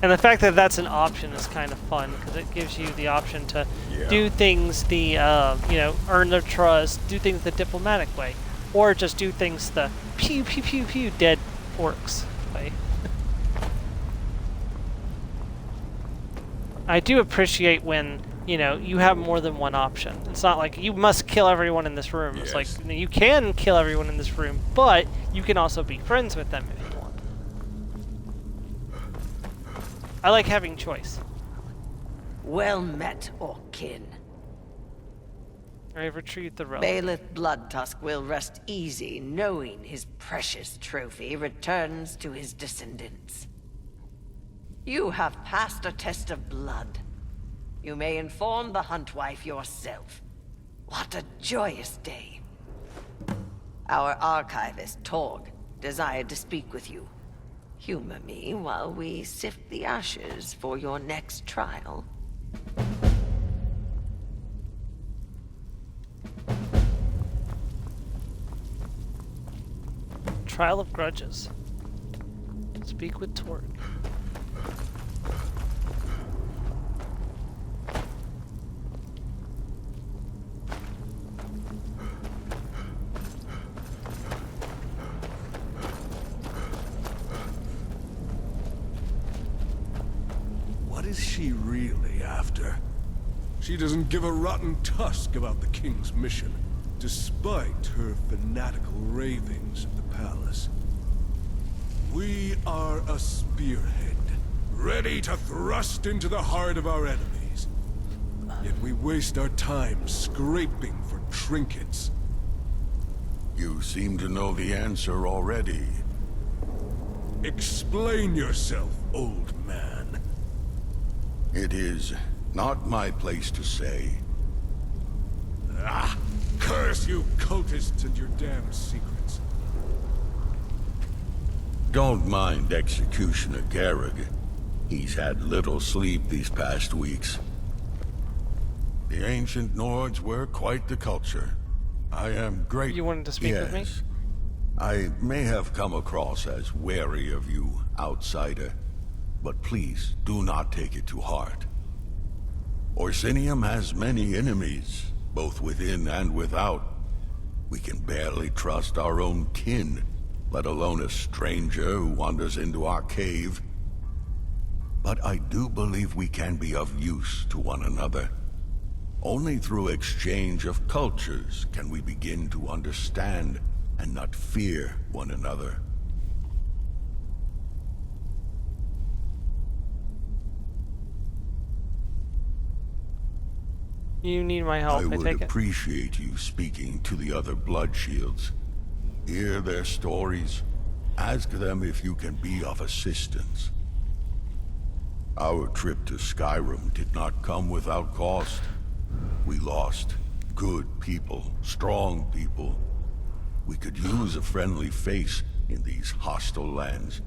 [SPEAKER 1] And the fact that that's an option is kind of fun, because it gives you the option to do things the, you know, earn their trust, do things the diplomatic way, or just do things the pew pew pew pew dead orcs way. I do appreciate when, you know, you have more than one option. It's not like you must kill everyone in this room. It's like, you can kill everyone in this room, but you can also be friends with them if you want. I like having choice.
[SPEAKER 10] Well met, Orkin.
[SPEAKER 1] I have retrieved the relic.
[SPEAKER 10] Bailiff Bloodtusk will rest easy knowing his precious trophy returns to his descendants. You have passed a test of blood. You may inform the hunt wife yourself. What a joyous day. Our archivist, Torg, desired to speak with you. Humor me while we sift the ashes for your next trial.
[SPEAKER 1] Trial of Grudges. Speak with Torg.
[SPEAKER 7] What is she really after? She doesn't give a rotten tusk about the king's mission, despite her fanatical ravings of the palace. We are a spearhead, ready to thrust into the heart of our enemies. Yet we waste our time scraping for trinkets.
[SPEAKER 11] You seem to know the answer already.
[SPEAKER 7] Explain yourself, old man.
[SPEAKER 11] It is not my place to say.
[SPEAKER 7] Ah! Curse you cultists and your damned secrets.
[SPEAKER 11] Don't mind Executioner Garreg. He's had little sleep these past weeks. The ancient Nords were quite the culture. I am great.
[SPEAKER 1] You wanted to speak with me?
[SPEAKER 11] I may have come across as wary of you, outsider, but please do not take it to heart. Orsinium has many enemies, both within and without. We can barely trust our own kin, let alone a stranger who wanders into our cave. But I do believe we can be of use to one another. Only through exchange of cultures can we begin to understand and not fear one another.
[SPEAKER 1] You need my help, I
[SPEAKER 11] would
[SPEAKER 1] take it.
[SPEAKER 11] appreciate you speaking to the other Blood Shields. Hear their stories. Ask them if you can be of assistance. Our trip to Skyrim did not come without cost. We lost good people, strong people. We could use a friendly face in these hostile lands.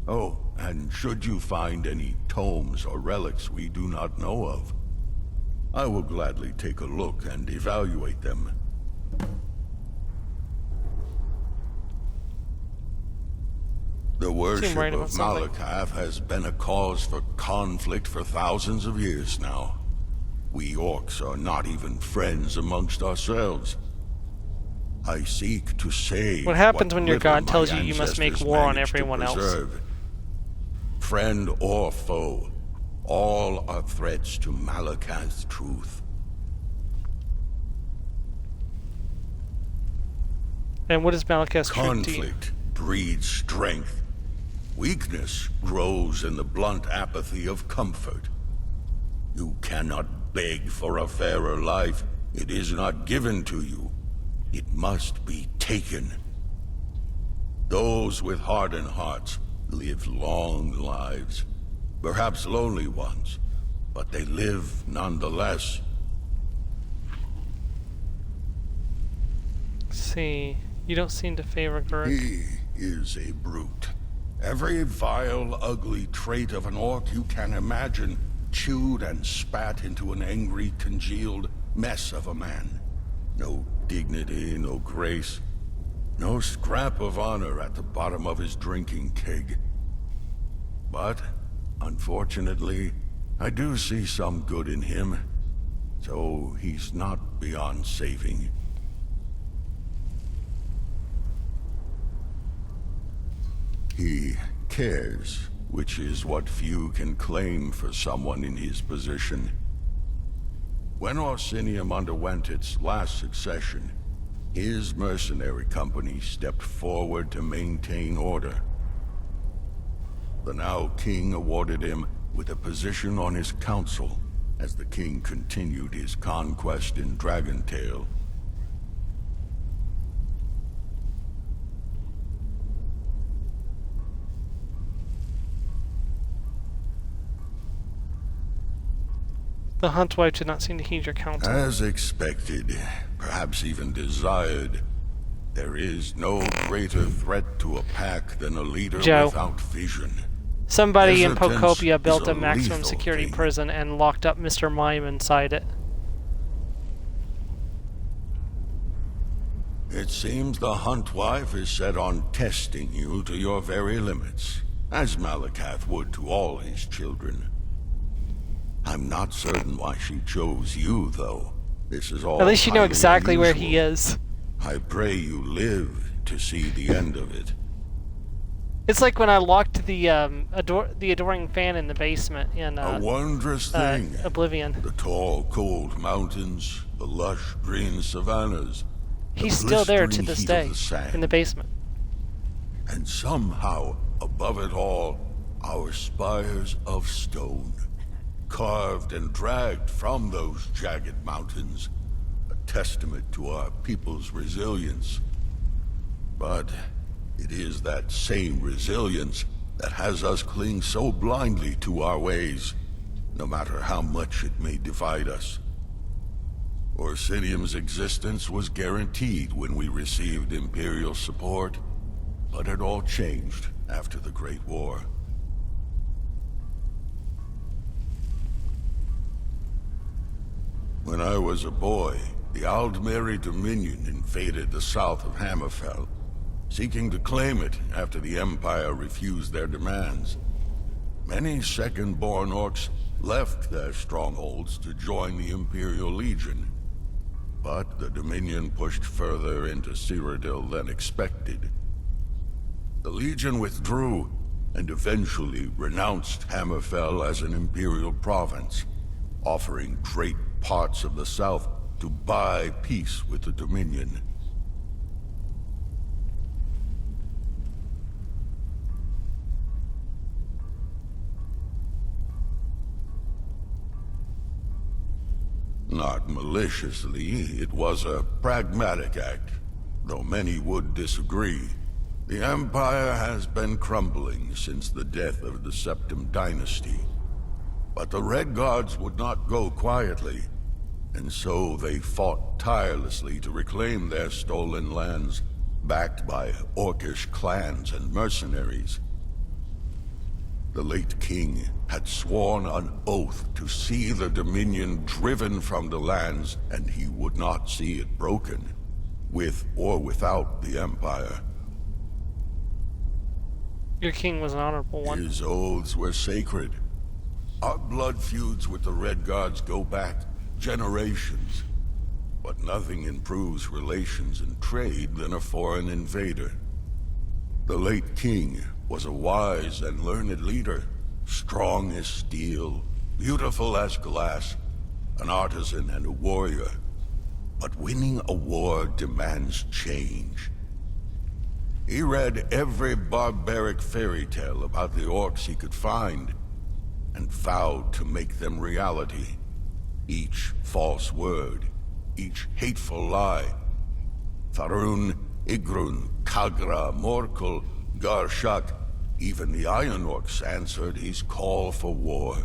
[SPEAKER 11] Oh, and should you find any tomes or relics we do not know of, I will gladly take a look and evaluate them. The worship
[SPEAKER 1] right
[SPEAKER 11] of
[SPEAKER 1] about something.
[SPEAKER 11] Malakath has been a cause for conflict for thousands of years now. We orcs are not even friends amongst ourselves. I seek to save
[SPEAKER 1] What happens when your
[SPEAKER 11] little
[SPEAKER 1] god
[SPEAKER 11] my
[SPEAKER 1] tells you you must make
[SPEAKER 11] ancestors
[SPEAKER 1] war on
[SPEAKER 11] managed to
[SPEAKER 1] everyone else?
[SPEAKER 11] preserve. Friend or foe, all are threats to Malakath's truth.
[SPEAKER 1] And what is Malakath's truth to you?
[SPEAKER 11] Conflict breeds strength. Weakness grows in the blunt apathy of comfort. You cannot beg for a fairer life. It is not given to you. It must be taken. Those with hardened hearts live long lives, perhaps lonely ones, but they live nonetheless.
[SPEAKER 1] See, you don't seem to favor Gurk.
[SPEAKER 11] He is a brute. Every vile, ugly trait of an orc you can imagine, chewed and spat into an angry, congealed mess of a man. No dignity, no grace, no scrap of honor at the bottom of his drinking keg. But, unfortunately, I do see some good in him, so he's not beyond saving. He cares, which is what few can claim for someone in his position. When Orsinium underwent its last succession, his mercenary company stepped forward to maintain order. The now king awarded him with a position on his council as the king continued his conquest in Dragontail.
[SPEAKER 1] The Hunt Wife did not seem to heed your counsel.
[SPEAKER 11] As expected, perhaps even desired. There is no greater threat to a pack than a leader
[SPEAKER 1] Joe.
[SPEAKER 11] without vision.
[SPEAKER 1] Somebody in
[SPEAKER 11] Hesitance
[SPEAKER 1] Pocopia
[SPEAKER 11] is
[SPEAKER 1] built
[SPEAKER 11] a
[SPEAKER 1] a maximum
[SPEAKER 11] lethal
[SPEAKER 1] security
[SPEAKER 11] thing.
[SPEAKER 1] prison and locked up Mr. Mime inside it.
[SPEAKER 11] It seems the Hunt Wife is set on testing you to your very limits, as Malakath would to all his children. I'm not certain why she chose you, though. This is all
[SPEAKER 1] At least you know
[SPEAKER 11] highly
[SPEAKER 1] exactly where he
[SPEAKER 11] unusual.
[SPEAKER 1] is.
[SPEAKER 11] I pray you live to see the end of it.
[SPEAKER 1] It's like when I locked the adoring fan in the basement in
[SPEAKER 11] A wondrous thing.
[SPEAKER 1] Oblivion.
[SPEAKER 11] The tall, cold mountains, the lush, green savannas. the
[SPEAKER 1] He's still there to
[SPEAKER 11] blistering
[SPEAKER 1] this
[SPEAKER 11] heat
[SPEAKER 1] day
[SPEAKER 11] of the sand.
[SPEAKER 1] in the basement.
[SPEAKER 11] And somehow, above it all, our spires of stone, carved and dragged from those jagged mountains, a testament to our people's resilience. But it is that same resilience that has us cling so blindly to our ways, no matter how much it may divide us. Orsinium's existence was guaranteed when we received Imperial support, but it all changed after the Great War. When I was a boy, the Aldmeri Dominion invaded the south of Hammerfell, seeking to claim it after the Empire refused their demands. Many second-born orcs left their strongholds to join the Imperial Legion, but the Dominion pushed further into Cyrodiil than expected. The Legion withdrew and eventually renounced Hammerfell as an Imperial province, offering great parts of the south to buy peace with the Dominion. Not maliciously, it was a pragmatic act, though many would disagree. The Empire has been crumbling since the death of the Septim Dynasty. But the Red Guards would not go quietly, and so they fought tirelessly to reclaim their stolen lands, backed by orcish clans and mercenaries. The late king had sworn an oath to see the Dominion driven from the lands, and he would not see it broken, with or without the Empire.
[SPEAKER 1] Your king was an honorable one.
[SPEAKER 11] His oaths were sacred. Our blood feuds with the Red Guards go back generations, but nothing improves relations and trade than a foreign invader. The late king was a wise and learned leader, strong as steel, beautiful as glass, an artisan and a warrior. But winning a war demands change. He read every barbaric fairy tale about the orcs he could find, and vowed to make them reality. Each false word, each hateful lie. Tharun, Igrun, Kagra, Morkel, Garshak, even the Iron Orcs answered his call for war.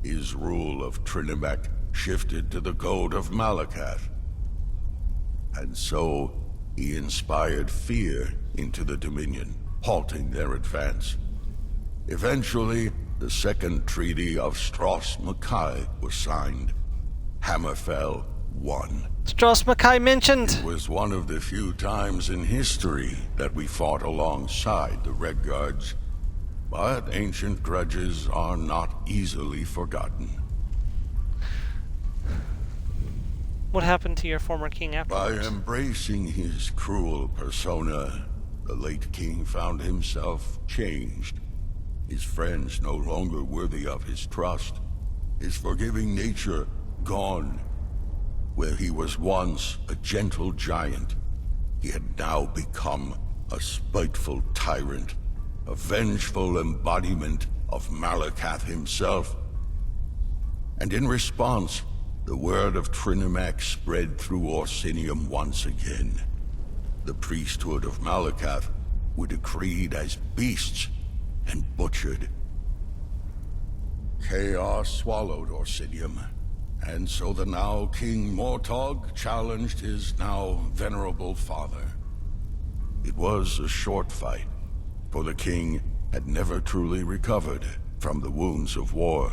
[SPEAKER 11] His rule of Trinimac shifted to the code of Malakath. And so, he inspired fear into the Dominion, halting their advance. Eventually, the Second Treaty of Stros Mackay was signed. Hammerfell won.
[SPEAKER 1] Stros Mackay mentioned!
[SPEAKER 11] It was one of the few times in history that we fought alongside the Red Guards, but ancient grudges are not easily forgotten.
[SPEAKER 1] What happened to your former king
[SPEAKER 11] By
[SPEAKER 1] afterwards?
[SPEAKER 11] embracing his cruel persona, the late king found himself changed. His friends no longer worthy of his trust. His forgiving nature gone. Where he was once a gentle giant, he had now become a spiteful tyrant, a vengeful embodiment of Malakath himself. And in response, the word of Trinimac spread through Orsinium once again. The priesthood of Malakath were decreed as beasts and butchered. Chaos swallowed Orsinium, And so the now King Mortog challenged his now venerable father. It was a short fight, for the king had never truly recovered from the wounds of war.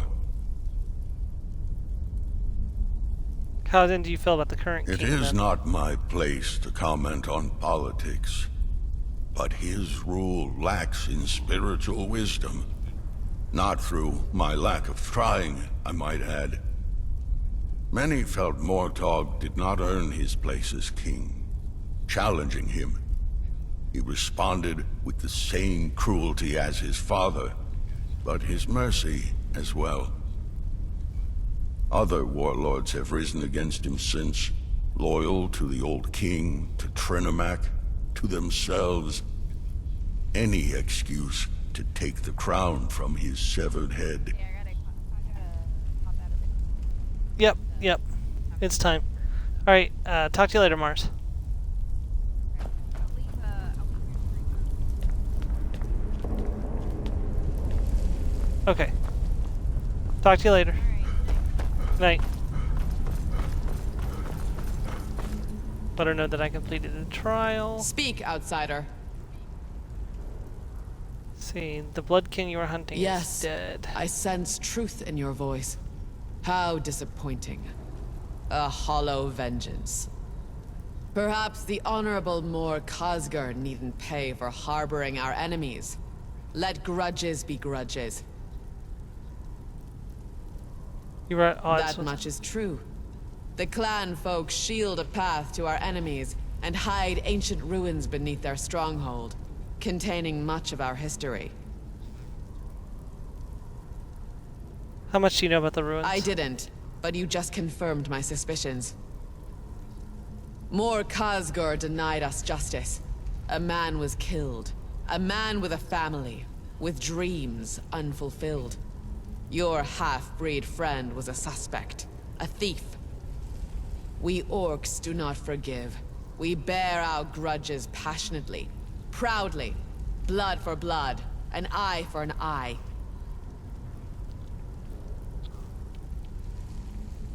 [SPEAKER 1] How then do you feel about the current king?
[SPEAKER 11] It is not my place to comment on politics, but his rule lacks in spiritual wisdom. Not through my lack of trying, I might add. Many felt Mortog did not earn his place as king. Challenging him, he responded with the same cruelty as his father, but his mercy as well. Other warlords have risen against him since, loyal to the old king, to Trinimac, to themselves. Any excuse to take the crown from his severed head.
[SPEAKER 1] Yep. It's time. Alright, talk to you later, Mars. Okay. Talk to you later. Good night. Let her know that I completed the trial.
[SPEAKER 3] Speak, outsider.
[SPEAKER 1] See, the Blood King you were hunting is dead.
[SPEAKER 3] I sense truth in your voice. How disappointing. A hollow vengeance. Perhaps the Honorable Mor Khazgar needn't pay for harboring our enemies. Let grudges be grudges.
[SPEAKER 1] You were at odds
[SPEAKER 3] That
[SPEAKER 1] with...
[SPEAKER 3] much is true. The clan folk shield a path to our enemies and hide ancient ruins beneath their stronghold, containing much of our history.
[SPEAKER 1] How much do you know about the ruins?
[SPEAKER 3] I didn't, but you just confirmed my suspicions. Mor Khazgar denied us justice. A man was killed. A man with a family, with dreams unfulfilled. Your half-breed friend was a suspect, a thief. We orcs do not forgive. We bear our grudges passionately, proudly, blood for blood, an eye for an eye.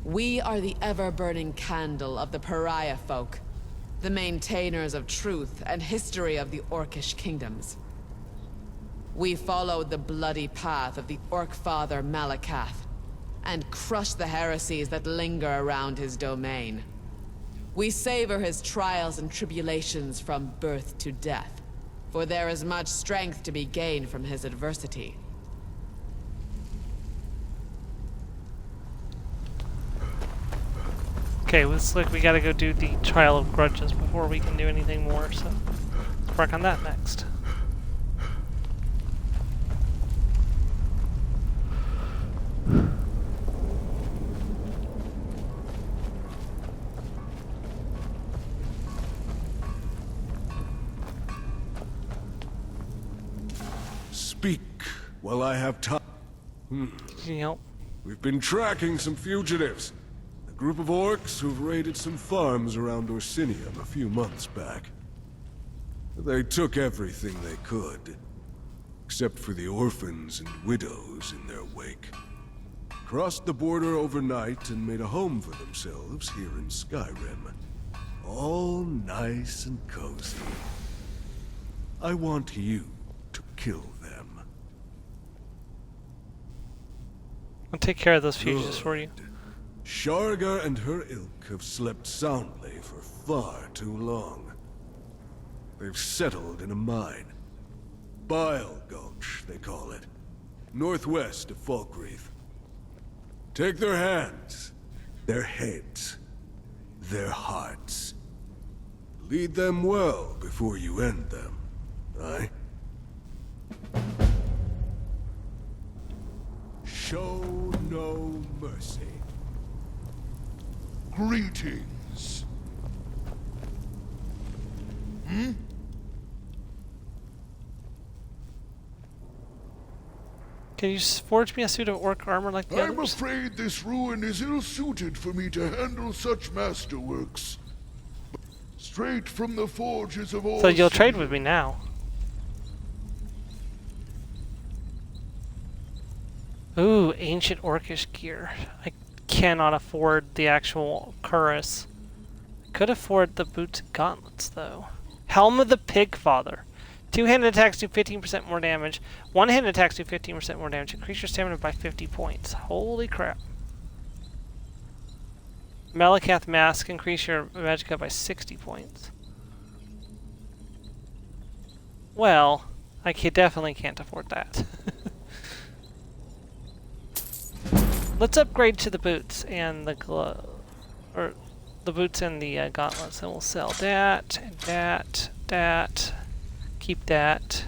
[SPEAKER 3] We are the ever-burning candle of the pariah folk, the maintainers of truth and history of the Orcish kingdoms. We followed the bloody path of the Orc father Malakath, and crushed the heresies that linger around his domain. We savor his trials and tribulations from birth to death, for there is much strength to be gained from his adversity.
[SPEAKER 1] Okay, looks like we gotta go do the Trial of Grudges before we can do anything more, so let's work on that next.
[SPEAKER 7] Speak while I have time.
[SPEAKER 1] Can you help?
[SPEAKER 7] We've been tracking some fugitives. A group of orcs who've raided some farms around Orsinium a few months back. They took everything they could, except for the orphans and widows in their wake. Crossed the border overnight and made a home for themselves here in Skyrim. All nice and cozy. I want you to kill them.
[SPEAKER 1] I'll take care of those fugitives for you.
[SPEAKER 7] Sharga and her ilk have slept soundly for far too long. They've settled in a mine. Bile Gulch, they call it. Northwest of Falkreath. Take their hands, their heads, their hearts. Lead them well before you end them, aye? Show no mercy.
[SPEAKER 9] Greetings.
[SPEAKER 1] Can you forge me a suit of orc armor like the
[SPEAKER 9] I'm
[SPEAKER 1] others?
[SPEAKER 9] afraid this ruin is ill-suited for me to handle such masterworks. Straight from the forges of Orsinium.
[SPEAKER 1] So you'll trade with me now. Ooh, ancient orcish gear. I cannot afford the actual cuirass. Could afford the boots and gauntlets, though. Helm of the Pigfather. Two-handed attacks do 15% more damage. One-handed attacks do 15% more damage. Increase your stamina by 50 points. Holy crap. Malakath Mask. Increase your magicka by 60 points. Well, I definitely can't afford that. Let's upgrade to the boots and the glove. Or the boots and the gauntlets. And we'll sell that and that. Keep that.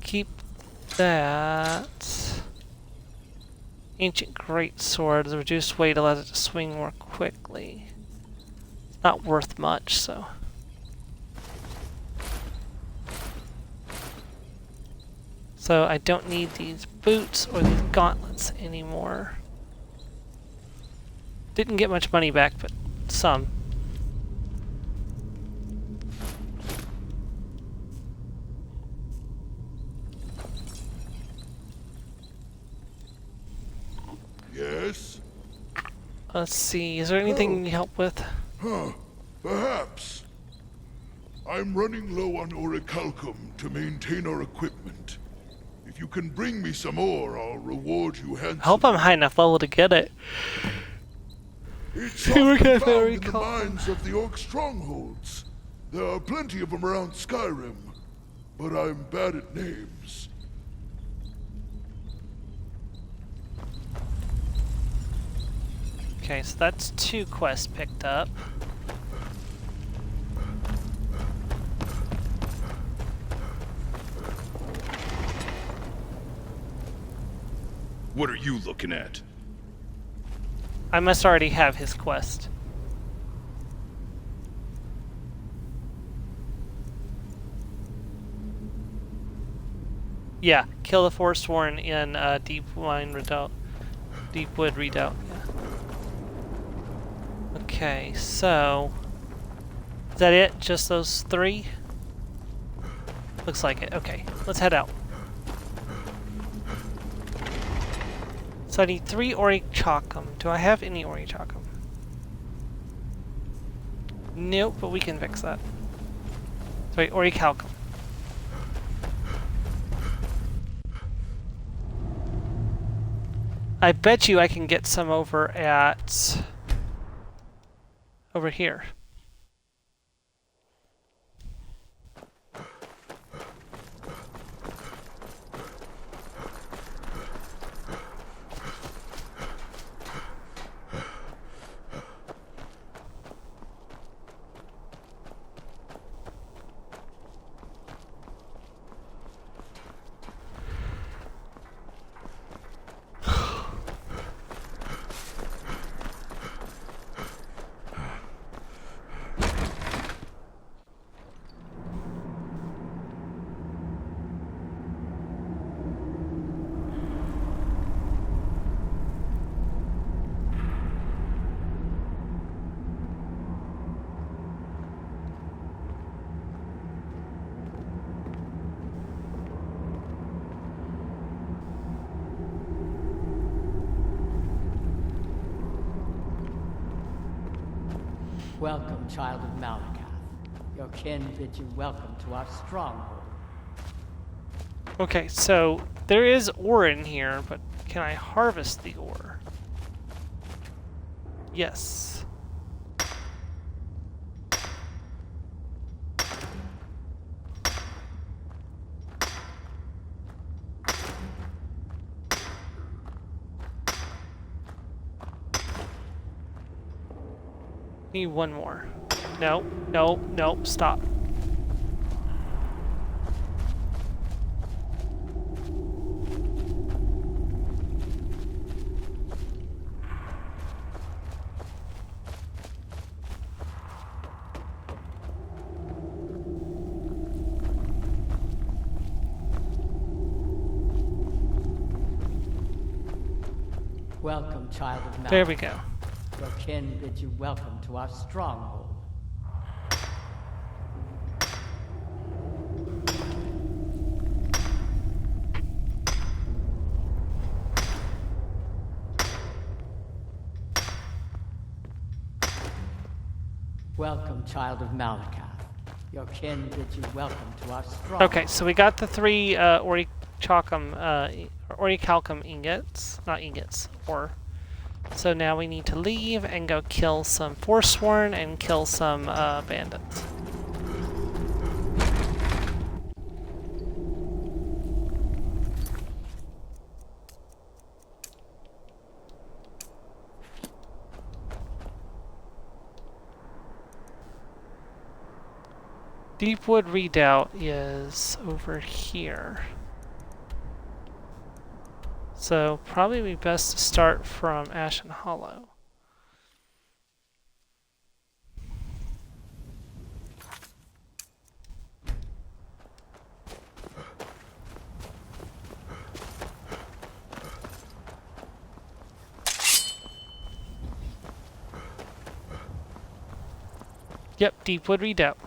[SPEAKER 1] Keep that. Ancient Great Sword. The reduced weight allows it to swing more quickly. It's not worth much, so. So I don't need these boots or these gauntlets anymore. Didn't get much money back, but some.
[SPEAKER 9] Yes?
[SPEAKER 1] Let's see, is there anything you can help with?
[SPEAKER 9] Perhaps. I'm running low on orichalcum to maintain our equipment. If you can bring me some ore, I'll reward you handsomely.
[SPEAKER 1] I hope I'm high enough level to get it.
[SPEAKER 9] It's often found in the mines of the Orc strongholds. There are plenty of them around Skyrim, but I'm bad at names.
[SPEAKER 1] Okay, so that's 2 quests picked up.
[SPEAKER 4] What are you looking at?
[SPEAKER 1] I must already have his quest. Yeah, kill the Forsworn in Deepwood Redoubt. Yeah. Okay, so is that it? Just those 3? Looks like it. Okay, let's head out. So I need 3 orichalcum. Do I have any orichalcum? Nope, but we can fix that. Sorry, orichalcum. I bet you I can get some over here.
[SPEAKER 12] Welcome, child of Malakath. Your kin bids you welcome to our stronghold.
[SPEAKER 1] Okay, so there is ore in here, but can I harvest the ore? Yes. Need one more. No, no, no, stop.
[SPEAKER 12] Welcome, child of Malakath.
[SPEAKER 1] There we go.
[SPEAKER 12] Your kin bids you welcome to our stronghold. Welcome, child of Malakath. Your kin bids you welcome to our strong.
[SPEAKER 1] Okay, so we got the 3 orichalcum ingots, not ingots, ore. So now we need to leave and go kill some Forsworn and kill some bandits. Deepwood Redoubt is over here. So probably be best to start from Ashen Hollow. Yep, Deepwood Redoubt.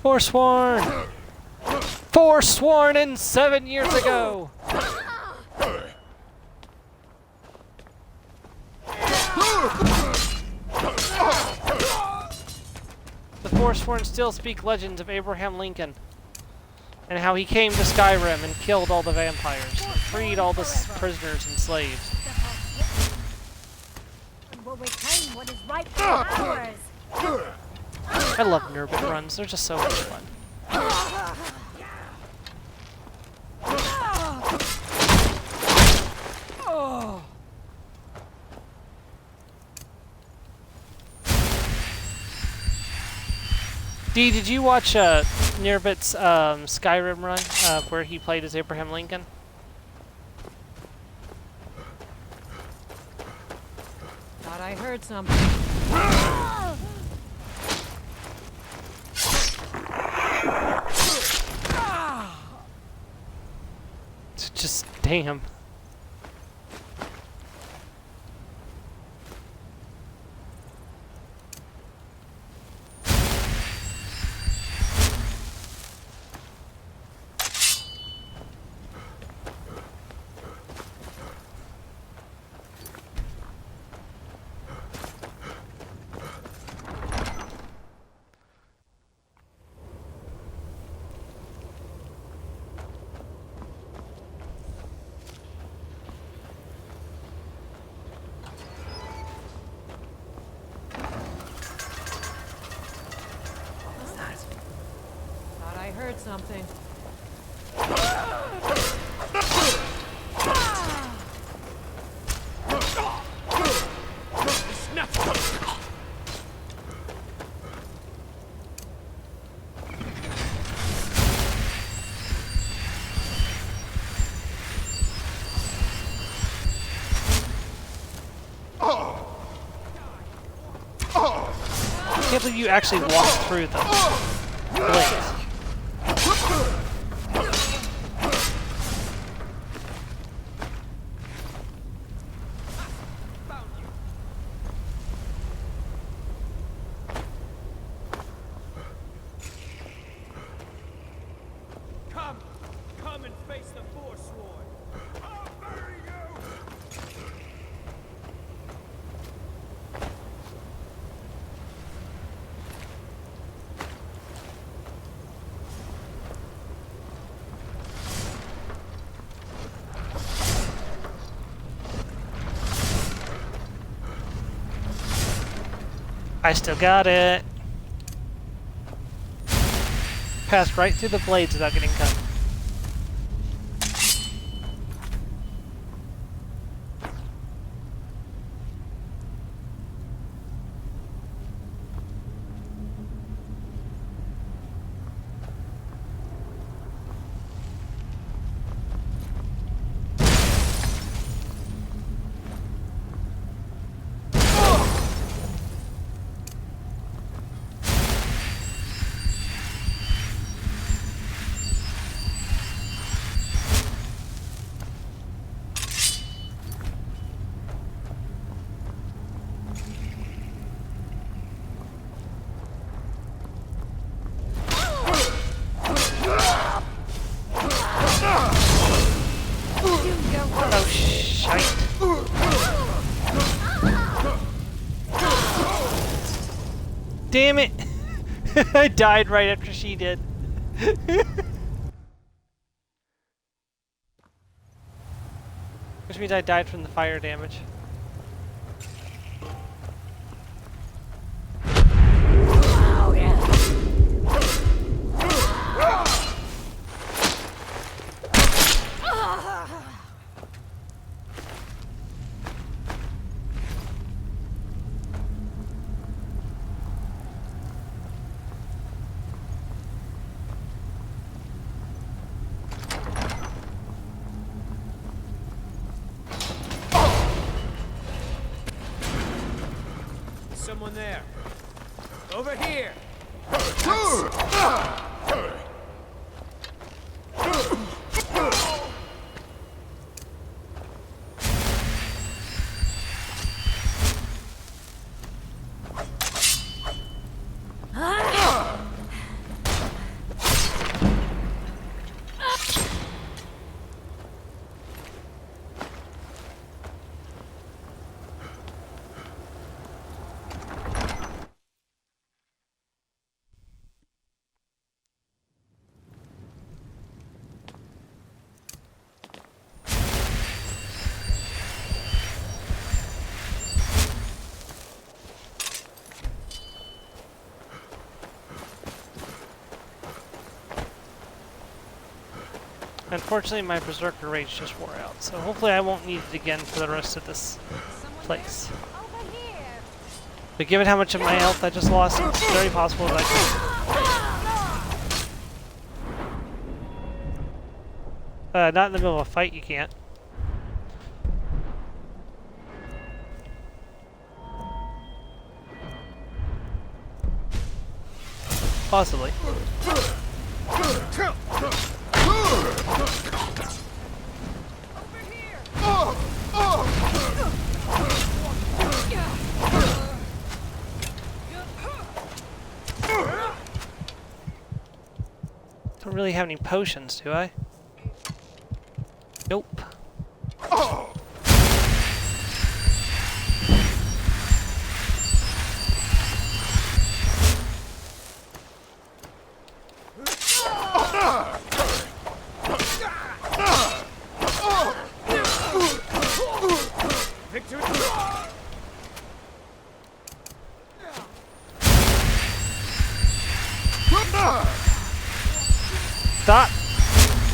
[SPEAKER 1] Forsworn! Forsworn in 7 years ago! The Forsworn still speak legends of Abraham Lincoln and how he came to Skyrim and killed all the vampires, freed all the prisoners and slaves.
[SPEAKER 13] We'll reclaim what is rightfully ours.
[SPEAKER 1] I love Nurbit runs, they're just so much fun. Dee, did you watch Nurbit's Skyrim run, where he played as Abraham Lincoln?
[SPEAKER 13] Thought I heard something.
[SPEAKER 1] Just damn.
[SPEAKER 13] Thought I heard something.
[SPEAKER 1] I can't believe you actually walked through them. Blades.
[SPEAKER 6] Come and face the Forsworn. I'll bury you.
[SPEAKER 1] I still got it. Passed right through the blades without getting cut. Damn it! I died right after she did. Which means I died from the fire damage.
[SPEAKER 6] Someone there. Over here.
[SPEAKER 1] Unfortunately, my Berserker Rage just wore out, so hopefully I won't need it again for the rest of this place. But given how much of my health I just lost, it's very possible that I can... not in the middle of a fight, you can't. Possibly. Don't really have any potions, do I? Nope. Stop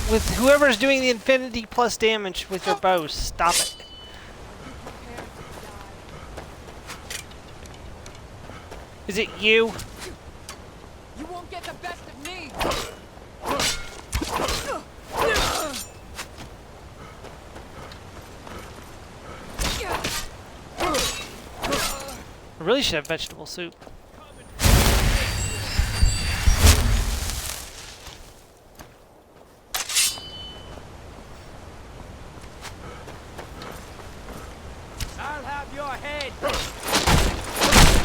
[SPEAKER 1] with whoever's doing the infinity plus damage with your bows. Stop it. Is it you?
[SPEAKER 3] You won't get the best of me.
[SPEAKER 1] I really should have vegetable soup.
[SPEAKER 6] I'll have your head.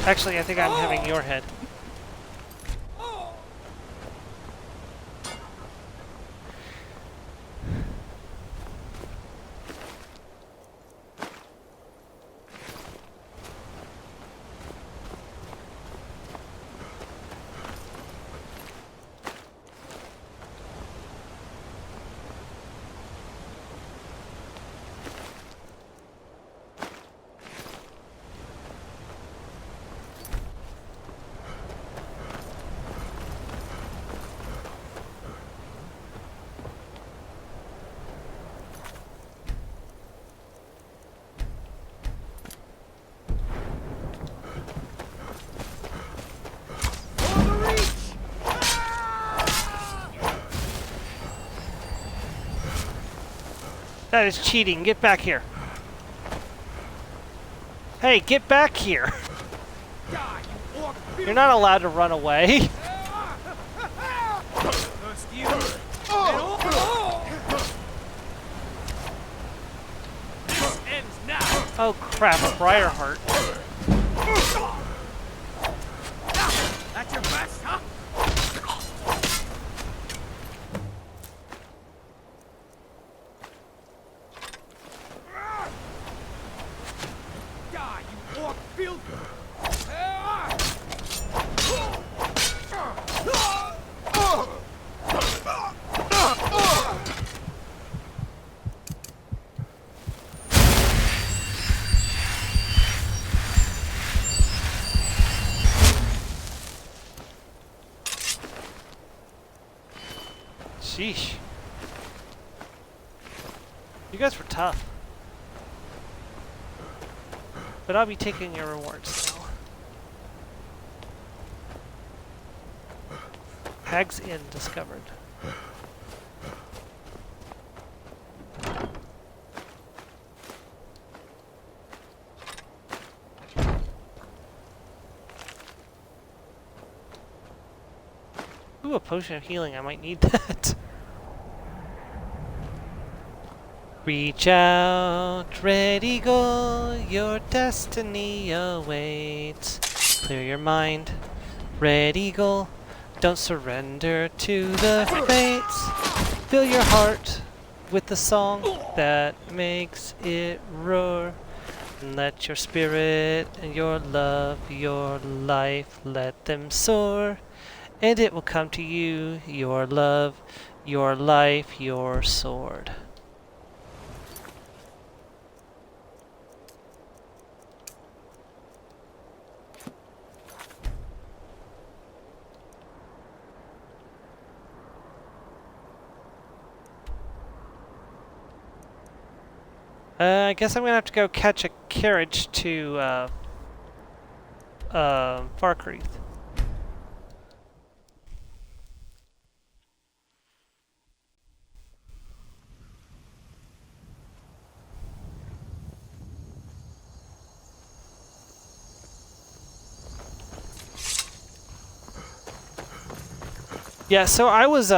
[SPEAKER 1] Actually, I think I'm having your head. That is cheating. Get back here. Hey, get back here. You're not allowed to run away.
[SPEAKER 6] First you, then all. This ends now.
[SPEAKER 1] Oh crap, Briarheart.
[SPEAKER 6] That's your best, huh? Die, you orc filth!
[SPEAKER 1] Sheesh. You guys were tough. But I'll be taking your rewards now. Hag's Inn discovered. Ooh, a potion of healing. I might need that. Reach out, ready, go. Your destiny awaits. Clear your mind, ready, go. Don't surrender to the fates. Fill your heart with the song that makes it roar. And let your spirit and your love, your life, let them soar. And it will come to you, your love, your life, your sword. I guess I'm gonna have to go catch a carriage to Farkreath. Yeah, so I was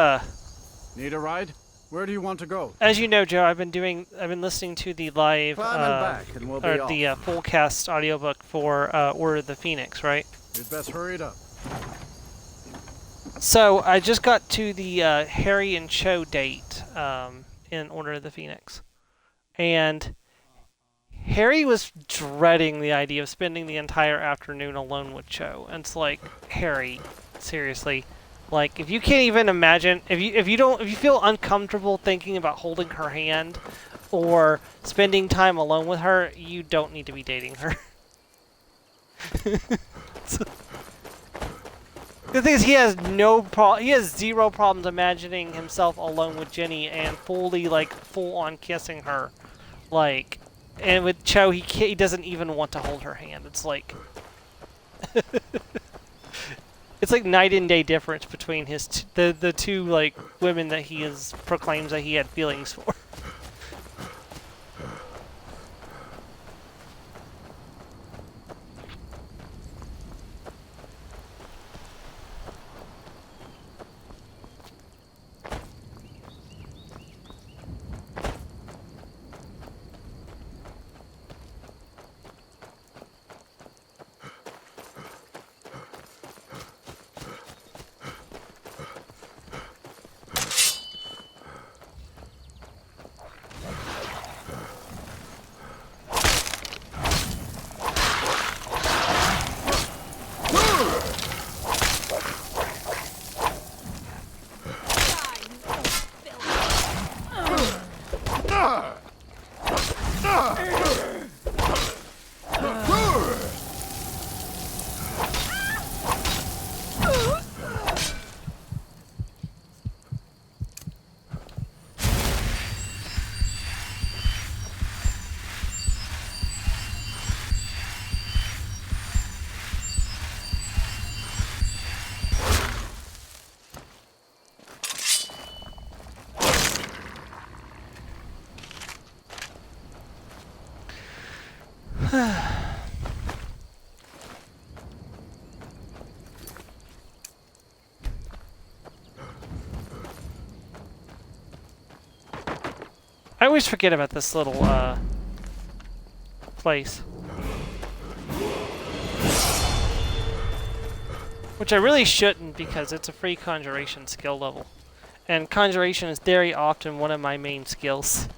[SPEAKER 14] Need a ride? Where do you want to go?
[SPEAKER 1] as you know, Joe, I've been listening to the live
[SPEAKER 14] back and we'll be
[SPEAKER 1] or
[SPEAKER 14] off.
[SPEAKER 1] the full cast audiobook for Order of the Phoenix, right?
[SPEAKER 14] You'd best hurry it up.
[SPEAKER 1] So I just got to the Harry and Cho date in Order of the Phoenix, and Harry was dreading the idea of spending the entire afternoon alone with Cho. And it's like, Harry, seriously, like if you can't even imagine, if you feel uncomfortable thinking about holding her hand or spending time alone with her, you don't need to be dating her. The thing is, he has zero problems imagining himself alone with Jenny and full on kissing her, like. And with Cho, he doesn't even want to hold her hand. It's like it's like night and day difference between the two like women that he proclaims that he had feelings for. I always forget about this little place. Which I really shouldn't, because it's a free conjuration skill level. And conjuration is very often one of my main skills.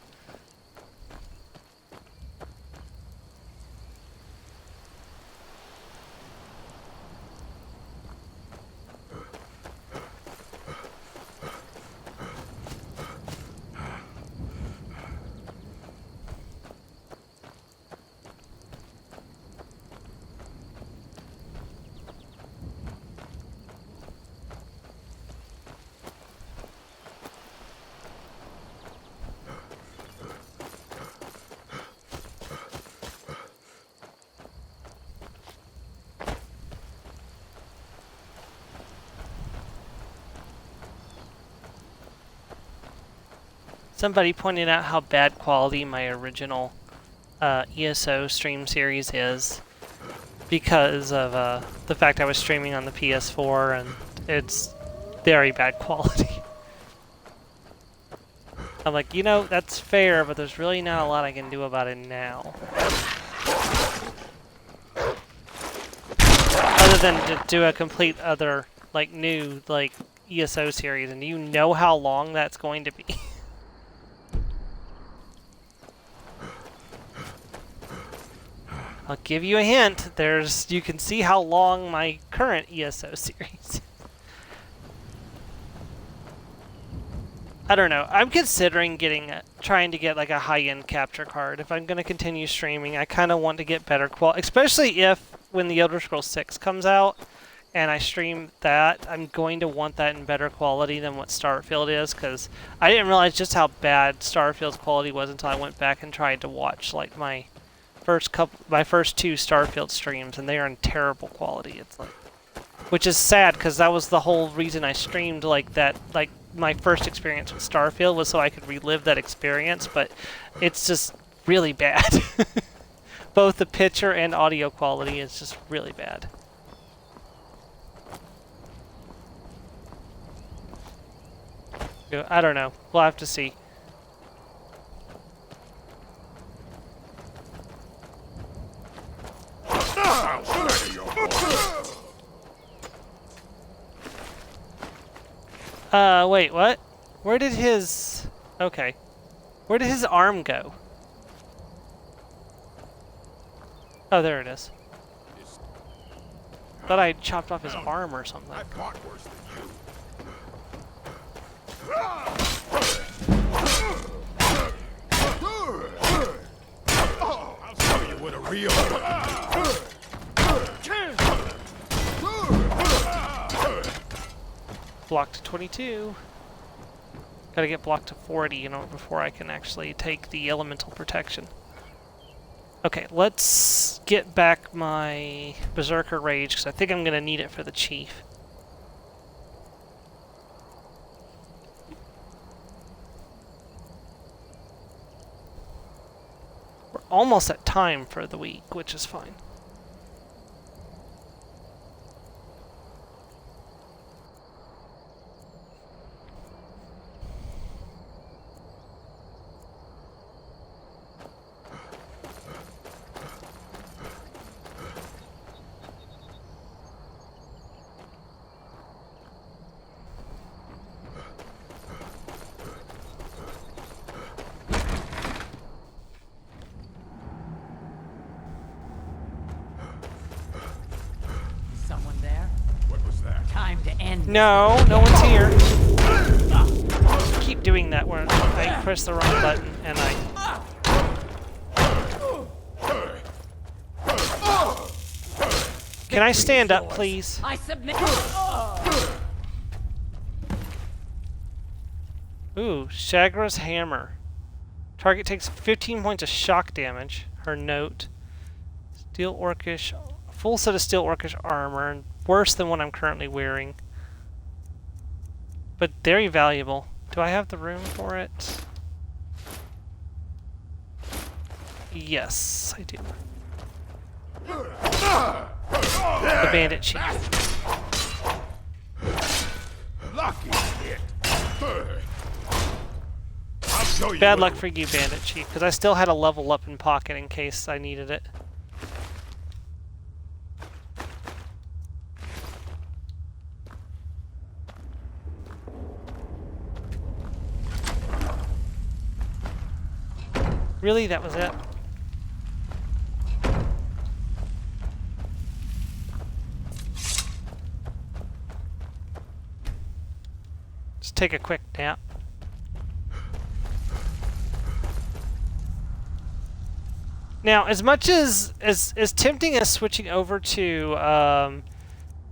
[SPEAKER 1] Somebody pointed out how bad quality my original ESO stream series is because of the fact I was streaming on the PS4 and it's very bad quality. I'm like, you know, that's fair, but there's really not a lot I can do about it now. Other than to do a complete other, like, new, like, ESO series, and you know how long that's going to be. I'll give you a hint. You can see how long my current ESO series. I don't know. I'm considering trying to get like a high-end capture card. If I'm going to continue streaming, I kind of want to get better quality, especially if when the Elder Scrolls 6 comes out and I stream that, I'm going to want that in better quality than what Starfield is, because I didn't realize just how bad Starfield's quality was until I went back and tried to watch like my first 2 Starfield streams, and they are in terrible quality. It's like, which is sad because that was the whole reason I streamed like that. Like my first experience with Starfield was so I could relive that experience, but it's just really bad. Both the picture and audio quality is just really bad. I don't know. We'll have to see. Wait, what? Where did his... Okay. Where did his arm go? Oh, there it is. Thought I chopped off his arm or something. I fought worse than
[SPEAKER 4] you. I'll show you what a real...
[SPEAKER 1] Block to 22. Gotta get blocked to 40, you know, before I can actually take the elemental protection. Okay, let's get back my Berserker Rage, because I think I'm gonna need it for the Chief. We're almost at time for the week, which is fine. No, no one's here. Keep doing that where I press the wrong button and I... Can I stand up, please?
[SPEAKER 12] I submit.
[SPEAKER 1] Ooh, Shagra's hammer. Target takes 15 points of shock damage. Her note. Steel Orcish... Full set of Steel Orcish armor. Worse than what I'm currently wearing. But very valuable. Do I have the room for it? Yes, I do. The Bandit Chief. Bad luck for you, Bandit Chief, because I still had a level up in pocket in case I needed it. Really? That was it? Just take a quick nap. Now, as much as tempting as switching over to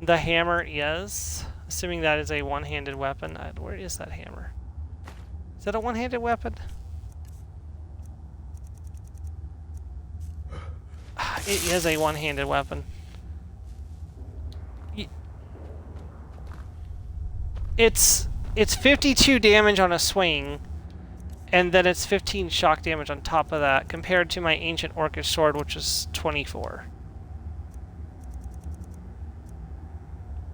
[SPEAKER 1] the hammer is, assuming that is a one-handed weapon, where is that hammer? Is that a one-handed weapon? It is a one-handed weapon. It's 52 damage on a swing, And then it's 15 shock damage on top of that, compared to my ancient orcish sword, which is 24.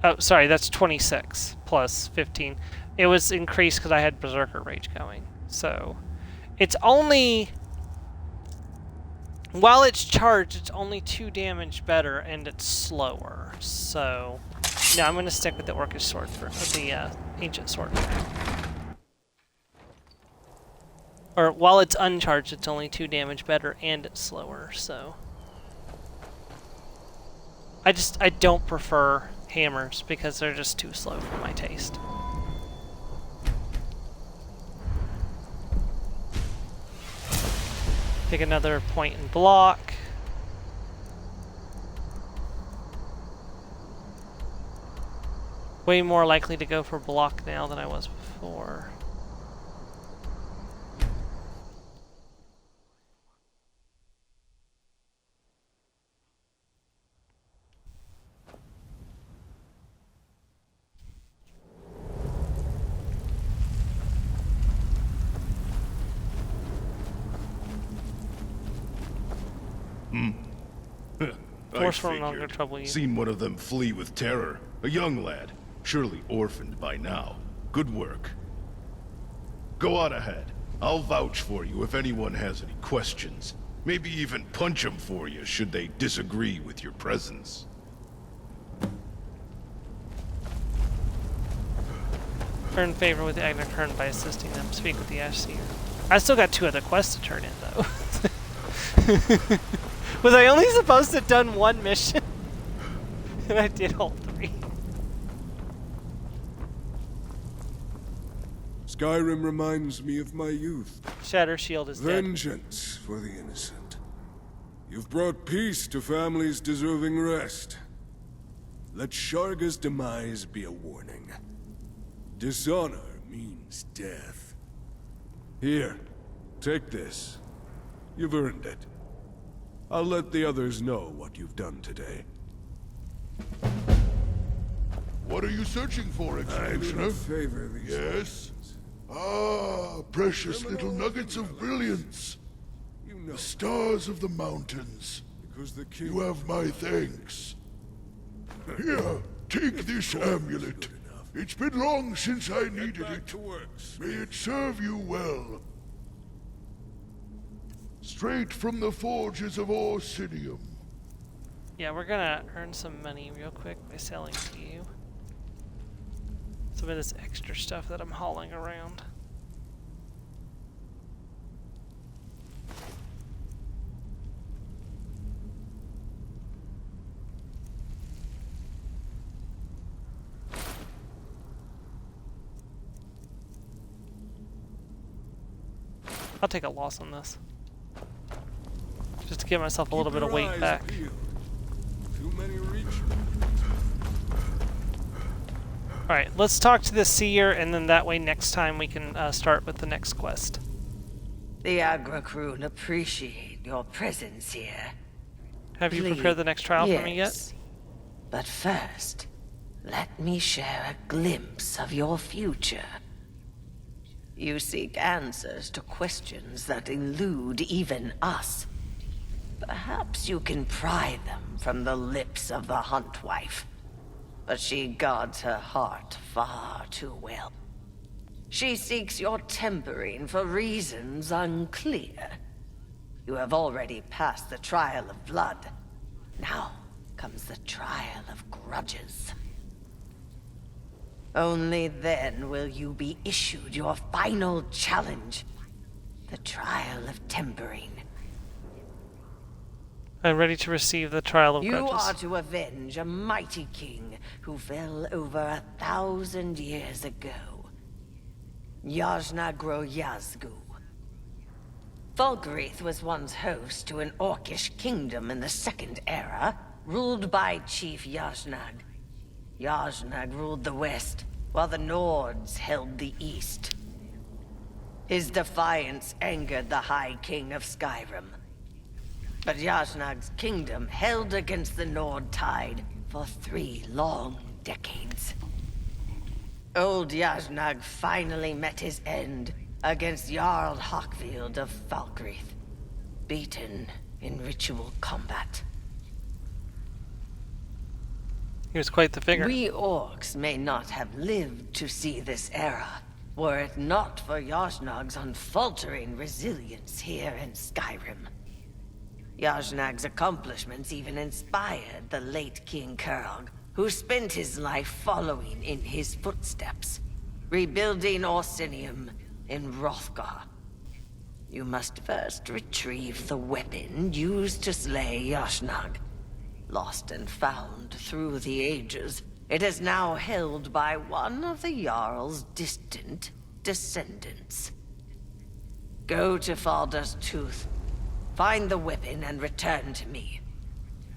[SPEAKER 1] Oh, sorry, that's 26 plus 15. It was increased because I had Berserker Rage going. So, it's only... While it's charged, it's only 2 damage better, and it's slower. So, no, I'm going to stick with the orcish sword, for the ancient sword. Or, while it's uncharged, it's only 2 damage better, and it's slower, so... I don't prefer hammers, because they're just too slow for my taste. Take another point and block. Way more likely to go for block now than I was before. Force will no longer trouble you.
[SPEAKER 4] Seen one of them flee with terror. A young lad, surely orphaned by now. Good work. Go on ahead. I'll vouch for you if anyone has any questions. Maybe even punch them for you should they disagree with your presence.
[SPEAKER 1] Earn favor with the Agna Kern by assisting them. Speak with the Ash Seer. I still got 2 other quests to turn in, though. Was I only supposed to have done 1 mission? And I did all 3.
[SPEAKER 7] Skyrim reminds me of my youth.
[SPEAKER 1] Shatter Shield is dead.
[SPEAKER 7] Vengeance for the innocent. You've brought peace to families deserving rest. Let Sharga's demise be a warning. Dishonor means death. Here, take this. You've earned it. I'll let the others know what you've done today.
[SPEAKER 9] What are you searching for, Executioner?
[SPEAKER 7] I need a favor these
[SPEAKER 9] Yes? Ah, precious little nuggets of brilliance.
[SPEAKER 7] You know,
[SPEAKER 9] The stars of the mountains.
[SPEAKER 7] because the king...
[SPEAKER 9] You have my thanks. Here, take this amulet. It's been long since I needed
[SPEAKER 7] back
[SPEAKER 9] it.
[SPEAKER 7] to work.
[SPEAKER 9] May it serve you well. Straight from the forges of Orsinium.
[SPEAKER 1] Yeah, we're gonna earn some money real quick by selling to you. Some of this extra stuff that I'm hauling around. I'll take a loss on this. Just to give myself a little bit of weight back.
[SPEAKER 7] Too many reach.
[SPEAKER 1] Alright, let's talk to the seer, and then that way next time we can start with the next quest.
[SPEAKER 10] The Agracrune appreciate your presence here.
[SPEAKER 1] Have you prepared the next trial for me yet?
[SPEAKER 10] But first, let me share a glimpse of your future. You seek answers to questions that elude even us. Perhaps you can pry them from the lips of the Huntwife. But she guards her heart far too well. She seeks your tempering for reasons unclear. You have already passed the trial of blood. Now comes the trial of grudges. Only then will you be issued your final challenge. The trial of tempering.
[SPEAKER 1] I'm ready to receive the trial of grudges.
[SPEAKER 10] You are to avenge a mighty king who fell over 1,000 years ago. Yajnagro Yazgu. Falkreath was once host to an orcish kingdom in the Second Era, ruled by Chief Yajnag. Yajnag ruled the west, while the Nords held the east. His defiance angered the High King of Skyrim. But Yajnag's kingdom held against the Nord tide for 3 long decades. Old Yajnag finally met his end against Jarl Hockfield of Falkreath, beaten in ritual combat.
[SPEAKER 1] He was quite the figure.
[SPEAKER 10] We orcs may not have lived to see this era, were it not for Yashnag's unfaltering resilience here in Skyrim. Yashnag's accomplishments even inspired the late King Kurog, who spent his life following in his footsteps, rebuilding Orsinium in Hrothgar. You must first retrieve the weapon used to slay Yashnag. Lost and found through the ages, it is now held by one of the Jarl's distant descendants. Go to Falda's Tooth, find the weapon and return to me.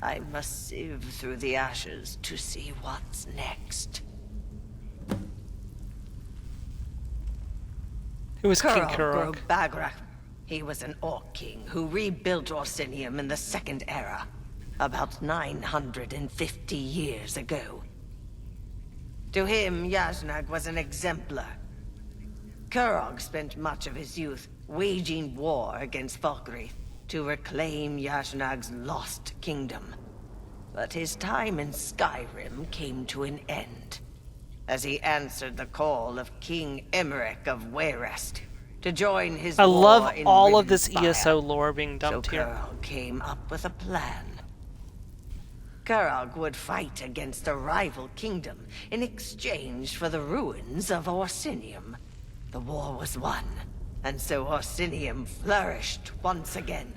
[SPEAKER 10] I must sieve through the ashes to see what's next.
[SPEAKER 1] Who was King Kurog?
[SPEAKER 10] Bagrach. He was an orc king who rebuilt Orsinium in the Second Era, about 950 years ago. To him, Yashnag was an exemplar. Kurog spent much of his youth waging war against Falkreath to reclaim Yashnag's lost kingdom. But his time in Skyrim came to an end, as he answered the call of King Emmerich of Wayrest to join his
[SPEAKER 1] I
[SPEAKER 10] war
[SPEAKER 1] love
[SPEAKER 10] in
[SPEAKER 1] all of this
[SPEAKER 10] Rivenspire.
[SPEAKER 1] ESO lore being dumped
[SPEAKER 10] So
[SPEAKER 1] here.
[SPEAKER 10] Kurog came up with a plan. Kurog would fight against a rival kingdom in exchange for the ruins of Orsinium. The war was won, and so Orsinium flourished once again.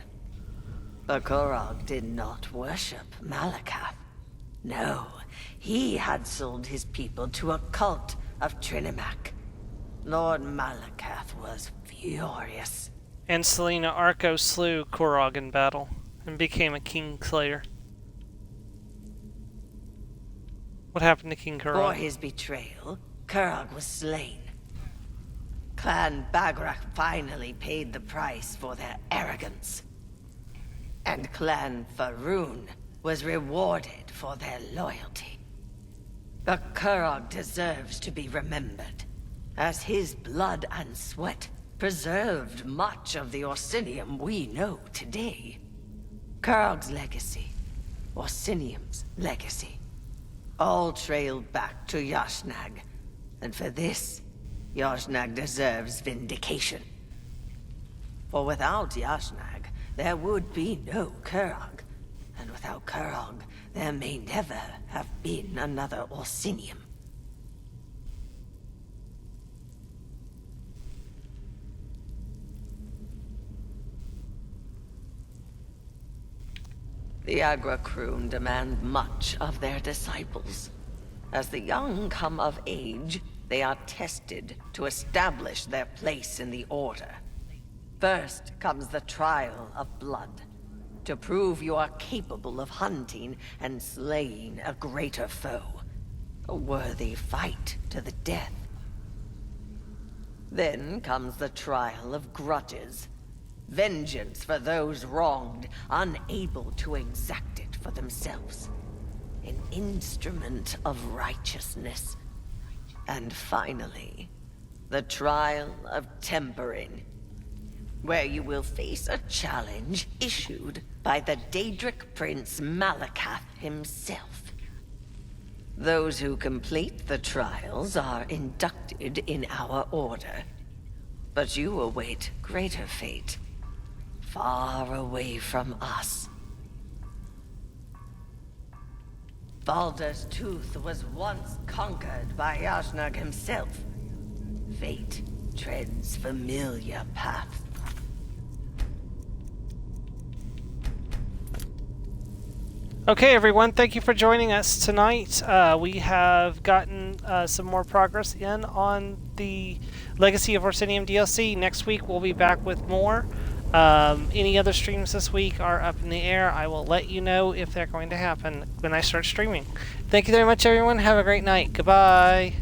[SPEAKER 10] But Kurog did not worship Malakath. No, he had sold his people to a cult of Trinimac. Lord Malakath was furious.
[SPEAKER 1] And Selena Arco slew Kurog in battle and became a king slayer. What happened to King
[SPEAKER 10] For
[SPEAKER 1] Kurog?
[SPEAKER 10] his betrayal, Kurog was slain. Clan Bagrach finally paid the price for their arrogance. And Clan Faroon was rewarded for their loyalty. But Kurog deserves to be remembered, as his blood and sweat preserved much of the Orsinium we know today. Kurog's legacy, Orsinium's legacy, all trailed back to Yashnag, and for this, Yashnag deserves vindication. For without Yashnag, there would be no Kurog, and without Kurog, there may never have been another Orsinium. The Agracroon demand much of their disciples. As the young come of age, they are tested to establish their place in the Order. First comes the trial of blood, to prove you are capable of hunting and slaying a greater foe. A worthy fight to the death. Then comes the trial of grudges. Vengeance for those wronged, unable to exact it for themselves. An instrument of righteousness. And finally, the trial of tempering, where you will face a challenge issued by the Daedric Prince Malakath himself. Those who complete the trials are inducted in our order, but you await greater fate. Far away from us. Falda's Tooth was once conquered by Yashnag himself. Fate treads familiar paths.
[SPEAKER 1] Okay, everyone, thank you for joining us tonight. We have gotten some more progress in on the Legacy of Orsinium DLC. Next week, we'll be back with more. Any other streams this week are up in the air. I will let you know if they're going to happen when I start streaming. Thank you very much, everyone. Have a great night. Goodbye.